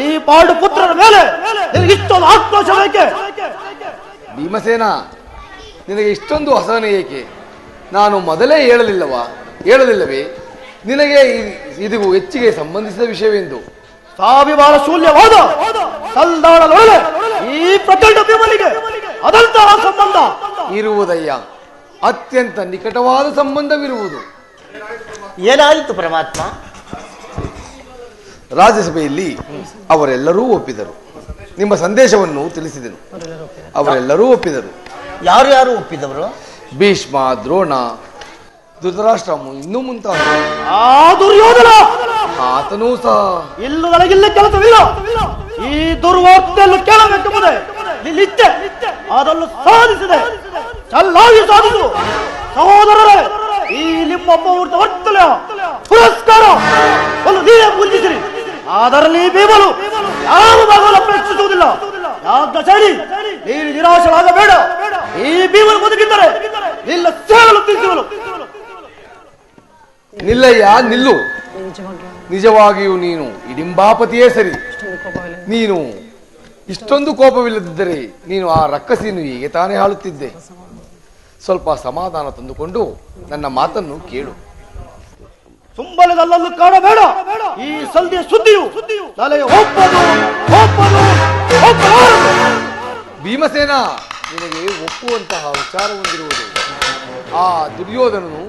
ಈ ಪಾಂಡು ಪುತ್ರರ ಮೇಲೆ ಇಷ್ಟೊಂದು ಆಕ್ರೋಶ ಬೇಕೆ? ಭೀಮಸೇನ, ನಿನಗೆ ಇಷ್ಟೊಂದು ಅಸಹನೆ ಏಕೆ? ನಾನು ಮೊದಲೇ ಹೇಳಲಿಲ್ಲವೇ ನಿನಗೆ ಇದು ಹೆಚ್ಚಿಗೆ ಸಂಬಂಧಿಸಿದ ವಿಷಯವೆಂದು? ಸ್ವಾಭಿಮಾನ ಶೂನ್ಯವಾದ ಸಂಧಾನದೊಳಗೆ ಈ ಪ್ರಚಂಡ ಭೀಮನಿಗೆ ಅದಂತಹ ಸಂಬಂಧ ಇರುವುದಯ್ಯ. ಅತ್ಯಂತ ನಿಕಟವಾದ ಸಂಬಂಧವಿರುವುದು. ಏನಾಯಿತು ಪರಮಾತ್ಮ? ರಾಜ್ಯಸಭೆಯಲ್ಲಿ ಅವರೆಲ್ಲರೂ ಒಪ್ಪಿದರು. ನಿಮ್ಮ ಸಂದೇಶವನ್ನು ತಿಳಿಸಿದೆನು. ಅವರೆಲ್ಲರೂ ಒಪ್ಪಿದರು. ಯಾರು ಯಾರು ಒಪ್ಪಿದವರು? ಭೀಷ್ಮ, ದ್ರೋಣ, ಧೃತರಾಷ್ಟ್ರಮು ಇನ್ನೂ ಮುಂತಾದ. ಆ ದುರ್ಯೋಧನ ಆತನೂ ಸಹ ಇಲ್ಲೂ ನನಗಿಲ್ಲ ಕೆಲಸವಿಲ್ಲ. ಈ ದುರ್ವಾರ್ತೆಯನ್ನು ಕೇಳಬೇಕೆಂಬುದೇ ನಿನ್ನಿಚ್ಛೆ. ಅದನ್ನು ಸಾಧಿಸಿದೆ. ಚೆನ್ನಾಗಿ ಸಾಧಿಸು. ಸಹೋದರರೇ, ಈ ನಿಮ್ಮ ಮುಹೂರ್ತ ವರ್ತನೆಯ ಪುರಸ್ಕಾರ ಒಂದು ನೀವೇ ಪೂಜಿಸಿರಿ. ಅದರಲ್ಲಿ ಭೀಮನು ಯಾವ ಭಾಗವನ್ನು ಅಪೇಕ್ಷಿಸುವುದಿಲ್ಲ. ಯಾಜ್ಞ ಶೈಲಿ, ನೀನು ನಿರಾಶರಾಗಬೇಡ. ಈ ಭೀಮನು ಬದುಕಿದ್ದರೆ ನಿನ್ನ ಸೇವಲು ತಿಳಿಸುವನು. ನಿಲ್ಲಯ್ಯ, ನಿಲ್ಲು. ನಿಜವಾಗಿಯೂ ನೀನು ಇಡಿಂಬಾಪತಿಯೇ ಸರಿ. ನೀನು ಇಷ್ಟೊಂದು ಕೋಪವಿಲ್ಲದಿದ್ದರೆ ನೀನು ಆ ರಕ್ಕಸಿಯನ್ನು ಹೀಗೆ ತಾನೇ ಆಳುತ್ತಿದ್ದೆ. ಸ್ವಲ್ಪ ಸಮಾಧಾನ ತಂದುಕೊಂಡು ನನ್ನ ಮಾತನ್ನು ಕೇಳು. ಸುಂಬಲದಲ್ಲೂ ಕಾಣಬೇಡ. ಈ ಸಂಧಿಯ ಸುದ್ದಿಯು ತಲೆಗೆ ಒಪ್ಪದು. ಭೀಮಸೇನ, ನಿನಗೆ ಒಪ್ಪುವಂತಹ ವಿಚಾರ ಹೊಂದಿರುವುದು. ಆ ದುರ್ಯೋಧನನು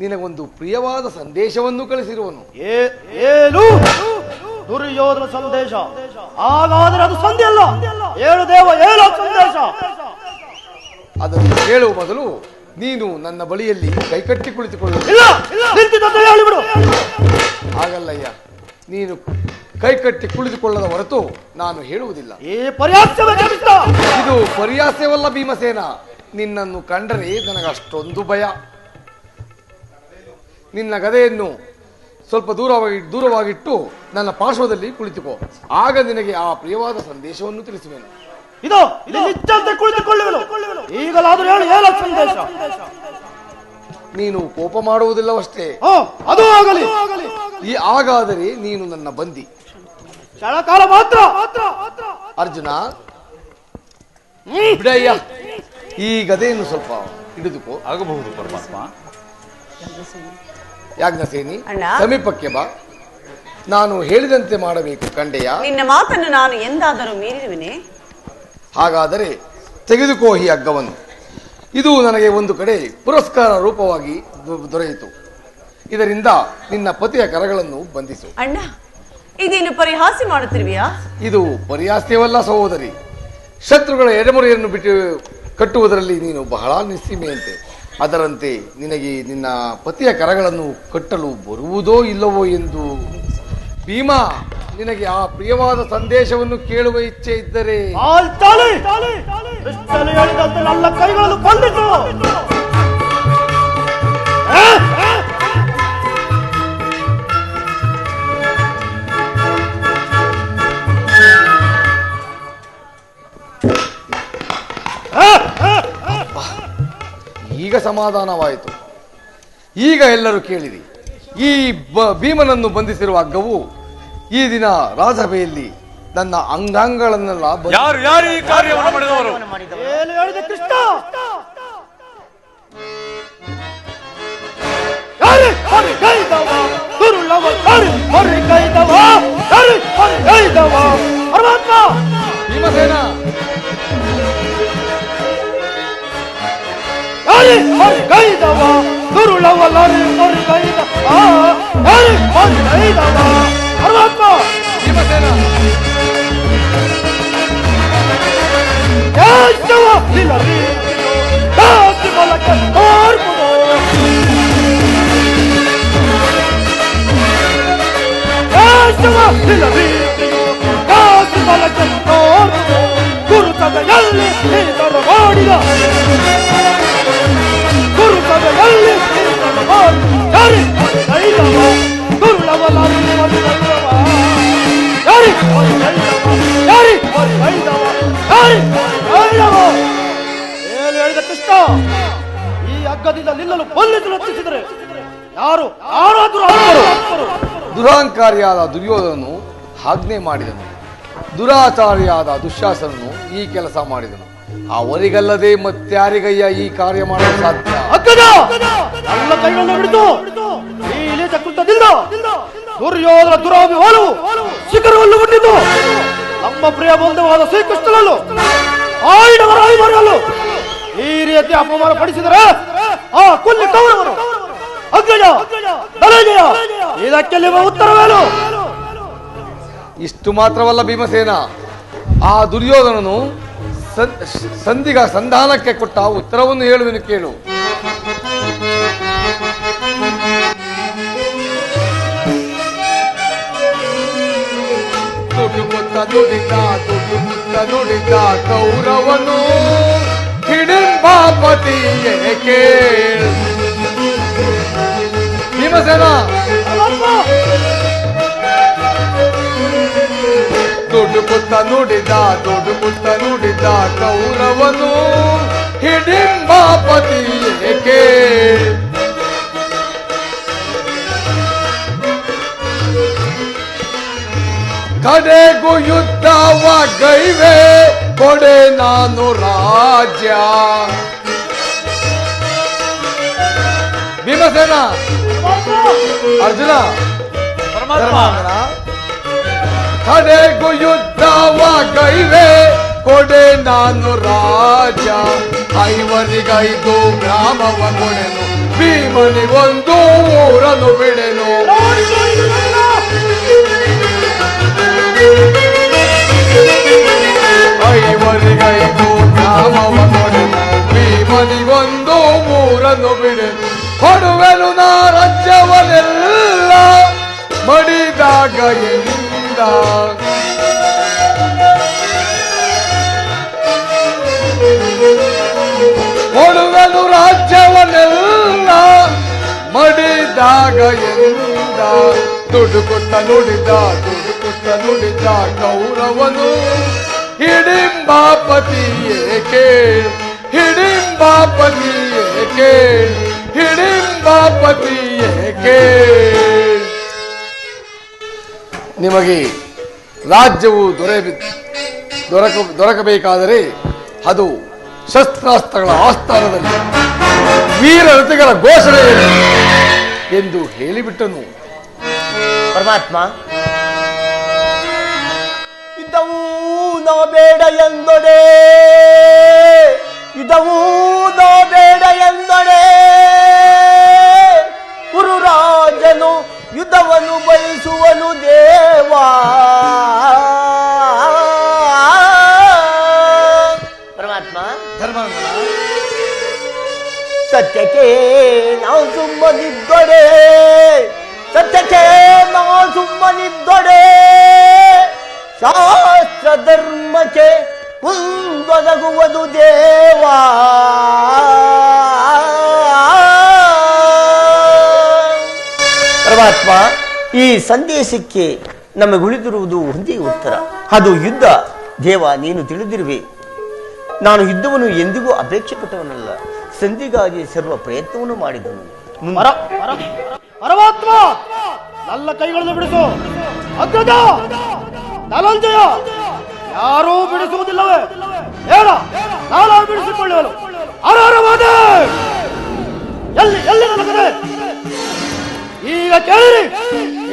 ನಿನಗೊಂದು ಪ್ರಿಯವಾದ ಸಂದೇಶವನ್ನು ಕಳಿಸಿರುವನು. ಏನು ದುರ್ಯೋಧನ ಸಂದೇಶ? ಹಾಗಾದರೆ ಅದು ಸಂಧಿ ಅಲ್ಲ. ಏಳು ದೇವ ಏಳು ಸಂದೇಶ. ಅದನ್ನು ಕೇಳುವ ಮೊದಲು ನೀನು ನನ್ನ ಬಳಿಯಲ್ಲಿ ಕೈಕಟ್ಟಿ ಕುಳಿತುಕೊಳ್ಳು. ಹೇಳಿಬಿಡು. ಹಾಗಲ್ಲಯ್ಯ, ನೀನು ಕೈಕಟ್ಟಿ ಕುಳಿತುಕೊಳ್ಳದ ಹೊರತು ನಾನು ಹೇಳುವುದಿಲ್ಲ. ಇದು ಪರ್ಯಾಸ್ಯವಲ್ಲ ಭೀಮಸೇನ. ನಿನ್ನನ್ನು ಕಂಡರೆ ನನಗಷ್ಟೊಂದು ಭಯ. ನಿನ್ನ ಗದೆಯನ್ನು ಸ್ವಲ್ಪ ದೂರವಾಗಿಟ್ಟು ನನ್ನ ಪಾರ್ಶ್ವದಲ್ಲಿ ಕುಳಿತುಕೋ. ಆಗ ನಿನಗೆ ಆ ಪ್ರಿಯವಾದ ಸಂದೇಶವನ್ನು ತಿಳಿಸುವೆನು. ಇದು ನಿಚ್ಚಂತೆ ಕುಳಿತುಕೊಳ್ಳುವೆನು. ಈಗಲಾದರೂ ಹೇಳು, ಏನ ಸಂದೇಶ? ನೀನು ಕೋಪ ಮಾಡುವುದಿಲ್ಲವಷ್ಟೇ. ಅದು ಆಗಲಿ. ಹಾಗಾದರೆ ನೀನು ನನ್ನ ಬಂದಿ. ಕ್ಷಣಕಾಲ ಮಾತ್ರ. ಅರ್ಜುನ, ಬಿಡಯ್ಯ, ಈ ಗದೆಯನ್ನು ಸ್ವಲ್ಪ ಹಿಡಿದುಕೋ. ಆಗಬಹುದು ಪರಮಾತ್ಮ. ಯಾಜ್ಞಸೇನಿ, ಅಣ್ಣ. ಸಮೀಪಕ್ಕೆ ಬಾ. ನಾನು ಹೇಳಿದಂತೆ ಮಾಡಬೇಕು ಕಂಡೆಯ. ನಿನ್ನ ಮಾತನ್ನು ನಾನು ಎಂದಾದರೂ ಮೀರಿರುವೆನೆ? ಹಾಗಾದರೆ ತೆಗೆದುಕೋ ಈ ಹಗ್ಗವನ್ನು. ಇದು ನನಗೆ ಒಂದು ಕಡೆ ಪುರಸ್ಕಾರ ರೂಪವಾಗಿ ದೊರೆಯಿತು. ಇದರಿಂದ ನಿನ್ನ ಪತಿಯ ಕರಗಳನ್ನು ಬಂಧಿಸು. ಅಣ್ಣ, ಇದೇನು ಪರಿಹಾಸ್ಯ ಮಾಡುತ್ತಿರುವೆಯಾ? ಇದು ಪರಿಹಾಸ್ಯವಲ್ಲ ಸಹೋದರಿ. ಶತ್ರುಗಳ ಎಡೆಮುರೆಯನ್ನು ಬಿಟ್ಟು ಕಟ್ಟುವುದರಲ್ಲಿ ನೀನು ಬಹಳ ನಿಸ್ಸೀಮೆಯಂತೆ. ಅದರಂತೆ ನಿನಗೆ ನಿನ್ನ ಪತಿಯ ಕರಗಳನ್ನು ಕಟ್ಟಲು ಬರುವುದೋ ಇಲ್ಲವೋ ಎಂದು. ಭೀಮ, ನಿನಗೆ ಆ ಪ್ರಿಯವಾದ ಸಂದೇಶವನ್ನು ಕೇಳುವ ಇಚ್ಛೆ ಇದ್ದರೆ ನನ್ನ ಕೈಗಳನ್ನು ಬಂಧಿಸು. ಈಗ ಸಮಾಧಾನವಾಯಿತು. ಈಗ ಎಲ್ಲರೂ ಕೇಳಿರಿ. ಈ ಭೀಮನನ್ನು ಬಂಧಿಸಿರುವ ಹಗ್ಗವು ಈ ದಿನ ರಾಜಸಭೆಯಲ್ಲಿ ನನ್ನ ಅಂಗಾಂಗಗಳನ್ನೆಲ್ಲ ಯಾರು ಈ ಕಾರ್ಯವನ್ನು ಮಾಡಿದವರು? ಏನು ಹೇಳಿದೆ ಕೃಷ್ಣ? ಪರಮಾತ್ಮ ಭೀಮಸೇನ, ಪರಮಾತ್ಮ ಭೀಮಸೇನ, ಗುರುತದಲ್ಲಿ ಮಾಡಿದ ಗುರುತದಲ್ಲಿ ಏನು ಹೇಳಿದ ಕೃಷ್ಣ? ಈ ಹಗ್ಗದಿಂದ ನಿಲ್ಲಲು ಬಂಧಿಸಲು ರಚಿಸಿದರೆ ಯಾರಾದರೂ ದುರಹಂಕಾರಿಯಾದ ದುರ್ಯೋಧನನು ಆಜ್ಞೆ ಮಾಡಿದನು. ದುರಾಚಾರಿಯಾದ ದುಶ್ಯಾಸನನು ಈ ಕೆಲಸ ಮಾಡಿದನು. ಅವರಿಗಲ್ಲದೆ ಮತ್ತಾರಿಗಯ್ಯ ಈ ಕಾರ್ಯ ಮಾಡಲು ಸಾಧ್ಯ? ಎಲ್ಲ ಕೈಗಳನ್ನು ಹಿಡಿದು ಈ ಇಳಿತ ಕೃತ್ಯದಿಂದ ದುರ್ಯೋಧನ ದುರಾಭಿಮಾನವು ಶಿಖರವನ್ನು ಮುಟ್ಟಿದ್ದು ನಮ್ಮ ಪ್ರಿಯ ಬಂಧುವಾದ ಶ್ರೀಕೃಷ್ಣನನ್ನು ಆಯ್ದವರ ಅಭಿಮಾನಿಗಳು ಈ ರೀತಿ ಅಪಮಾನ ಪಡಿಸಿದರೆ ಆ ಕುಲ್ಲಿ ಕೌರವರು ಅಗ್ರಜ ಧನಂಜಯ ಇದಕ್ಕೆ ನಿಮ್ಮ ಉತ್ತರವೇನು? ಇಷ್ಟು ಮಾತ್ರವಲ್ಲ ಭೀಮಸೇನ, ಆ ದುರ್ಯೋಧನನು ಸಂಧಾನಕ್ಕೆ ಕೊಟ್ಟ ಉತ್ತರವನ್ನು ಹೇಳುವೆನು ಕೇಳು. ನುಡಿದ ಕೌರವನು ಹಿಡಿಂಬಾಪತಿಯೇ ಕೇಳು. ಭೀಮಸೇನ, ದುಡುಕುತ್ತ ನುಡಿದ ಕೌರವನು ಹಿಡಿಂಬಾಪತಿಯೇ ಕೇಳು. ಕಡೆಗೂ ಯುದ್ಧವ ಗೈವೆ ಕೊಡೆ ನಾನು ರಾಜ್ಯ. ಭೀಮಸೇನ, ಅರ್ಜುನ, ಧರ್ಮಾಂಗನ, ಕಡೆಗೂ ಯುದ್ಧವ ಗೈವೆ ಕೊಡೆ ನಾನು ರಾಜ್ಯ. ಐವರಿಗೈದು ಗ್ರಾಮವ ಕೊಡೆನು, ಭೀಮನಿಗೊಂದು ಊರನ್ನು ಬಿಡೆನು. ಐವರಿಗೈದು ಗ್ರಾಮವ ಕೊಡೆನು, ಭೀಮನಿಗೊಂದು ಊರನ್ನು ಬಿಡೆನು. ಕೊಡುವೆನು ನಾ ರಾಜ್ಯವನ್ನೆಲ್ಲ ಮಡಿದಾಗ ಎಂದ. ಕೊಡುವೆನು ರಾಜ್ಯವನ್ನೆಲ್ಲ ಮಡಿದ ತ್ಯಾಗ ಎಂದ ದುಡುಕುತ್ತ ನುಡಿದ ಗೌರವನು ಹಿಡಿಂಬಾಪತಿ ಏಕೆ ನಿಮಗೆ ರಾಜ್ಯವು ದೊರಕಬೇಕಾದರೆ ಅದು ಶಸ್ತ್ರಾಸ್ತ್ರಗಳ ಆಸ್ಥಾನದಲ್ಲಿ ವೀರ ರಥಗಳ ಘೋಷಣೆ ಎಂದು ಹೇಳಿಬಿಟ್ಟನು. ಪರಮಾತ್ಮ, ಇದವೂ ನಾ ಬೇಡ ಎಂದೊಡೆ, ಇದವೂ ನಾ ಬೇಡ ಎಂದೊಡೆ, ಕುರುರಾಜನು ಯುದ್ಧವನ್ನು ಬಯಸುವನು ದೇವಾ. ಪರಮಾತ್ಮ, ಸತ್ಯಕ್ಕೆ ನಾವು ಸುಮ್ಮನಿದ್ದೊಡೆ, ಸತ್ಯಕ್ಕೆ ನಾವು ಸುಮ್ಮನಿದ್ದೊಡೆ, ಶಾಸ್ತ್ರ ಧರ್ಮಕ್ಕೆ ಮುಂದೊದಗುವುದು ದೇವಾ. ಪರಮಾತ್ಮ, ಈ ಸಂದೇಶಕ್ಕೆ ನಮಗುಳಿದಿರುವುದು ಒಂದೇ ಉತ್ತರ, ಅದು ಯುದ್ಧ. ದೇವ, ನೀನು ತಿಳಿದಿರುವೆ, ನಾನು ಯುದ್ಧವನ್ನು ಎಂದಿಗೂ ಅಪೇಕ್ಷೆ ಪಟ್ಟವನಲ್ಲ, ಸಂಧಿಗಾಗಿ ಸರ್ವ ಪ್ರಯತ್ನವನ್ನು ಮಾಡಿದನು. ಪರಮಾತ್ಮ, ನನ್ನ ಕೈಗಳನ್ನು ಬಿಡಿಸು. ಅಗ್ರಜ, ಧನಂಜಯ, ಯಾರೂ ಬಿಡಿಸುವುದಿಲ್ಲವೇ? ಹೇಳ, ನಾನು ಬಿಡಿಸಿಕೊಳ್ಳುವನು. ಅರಹರವಾದ ಎಲ್ಲಿ ನನ್ನ ಕಡೆ ಈಗ ಕೇಳಿರಿ.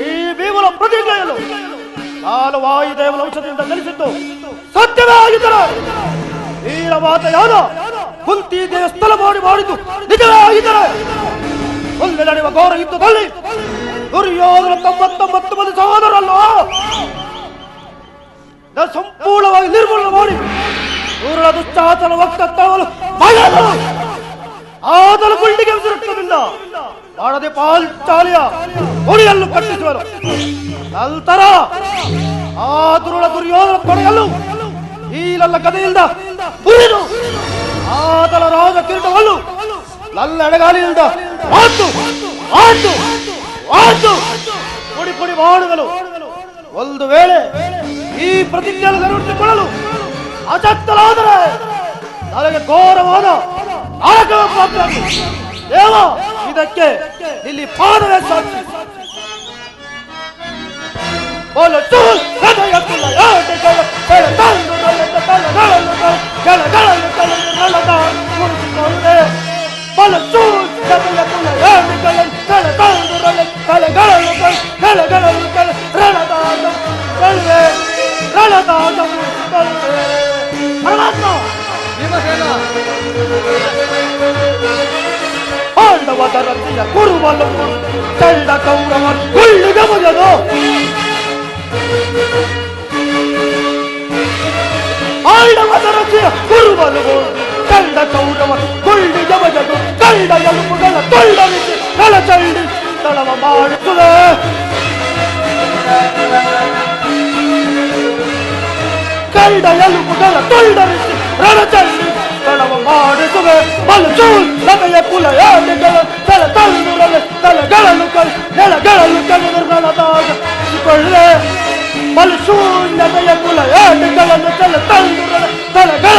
ಈ ಭೀಮನ ಪ್ರತಿಜ್ಞೆಯನ್ನು ನಾನು ವಾಯುದೇವನ ಔಷಧಿಯಿಂದ ಜನಿಸಿದ್ದು ಸತ್ಯವೇ ಆಗಿದ್ದರೆ ವೀರ ಮಾತೆಯಾದ ಕುಂತಿ ದೇವ ಸ್ಥಳ ಮಾಡಿದ್ದು ನಿಜವೇ ಆಗಿದ್ದರೆ ಮುಂದೆ ನಡೆಯುವ ಘೋರ ಯುದ್ಧದಲ್ಲಿ ದುರ್ಯೋಧನ 99 ಮಂದಿ ಸಹೋದರರಲ್ಲೋ ಸಂಪೂರ್ಣವಾಗಿ ನಿರ್ಮೂಲನೆ ಮಾಡಿ ಊರ ದುಶ್ಚಾತನ ವಕ್ತತ್ವವನ್ನು ಆತನ ಗುಂಡಿಗೆ ರಕ್ತದಿಂದ ಮಾಡದೆ ಪಾಂಚಾಲಿಯ ಉರಿಯನ್ನು ಕಟ್ಟಿಸುವರು. ನಂತರ ಆ ದುರ್ಯೋಧನ ತೊಡೆಯಲು ಈ ನನ್ನ ಗದೆಯಿಂದ ಮುರಿದು ಆತನ ರಾಜ ಕಿರೀಟವನ್ನು ನನ್ನ ಎಡಗಾಲಿಯಿಂದ ಪುಡಿ ಪುಡಿ ಮಾಡುವನು. ಒಂದು ವೇಳೆ ಈ ಪ್ರತಿಜ್ಞೆಯನ್ನು ನೆರವೇರಿಸಿಕೊಳ್ಳಲು ಅಶಕ್ತರಾದರೆ ನನಗೆ ಘೋರವಾದ ಪ್ರಾಪ್ತಿಯಾಗಿ ದೇವ, ಇದಕ್ಕೆ ಇಲ್ಲಿ ಪಾದವೇ ಸಾಕ್ಷಿ. ಪಾಂಡವದ ರತಿಯ ಕುರುವಲು ತಂಡ ಕೌರವ ಕೊಳ್ಳಿಗೆ ಮುಗಿದು ಪಾಂಡವದ ರತಿಯ ಕುರುವಲು ತಂಡ ಕೌರವ ಕೊಳ್ಳಿಗೆ ಮುಗಿದು ಕಂಡ ಎಲುಬುಗಳ ತೊಳ್ಳರಿಸಿ ಕಳಚಳ್ಳಿ ತಳವ ಮಾಡುತ್ತದೆ. ಕಂಡ ಎಲುಬುಗಳ ತೊಳ್ಳರಿಸಿ ರಣಚಳ್ಳಿ ತಳವ ಮಾಡಿಸುವೆ. ಲತೆಯ ಕುಲ ಯಾನೆಗಳ ತಲೆ ತಳ್ಳುರಲೆ ತಲೆಗಳನ್ನು ನೆಲಗಳನ್ನು ಕಳೆದುಕೊಳ್ಳೆ. ಬಲಶೂನ್ಯತೆಯ ಕುಲ ಯಾನೆಗಳನ್ನು ತಲೆ ತಳ್ಳುರಲೆ ತಲೆಗಳ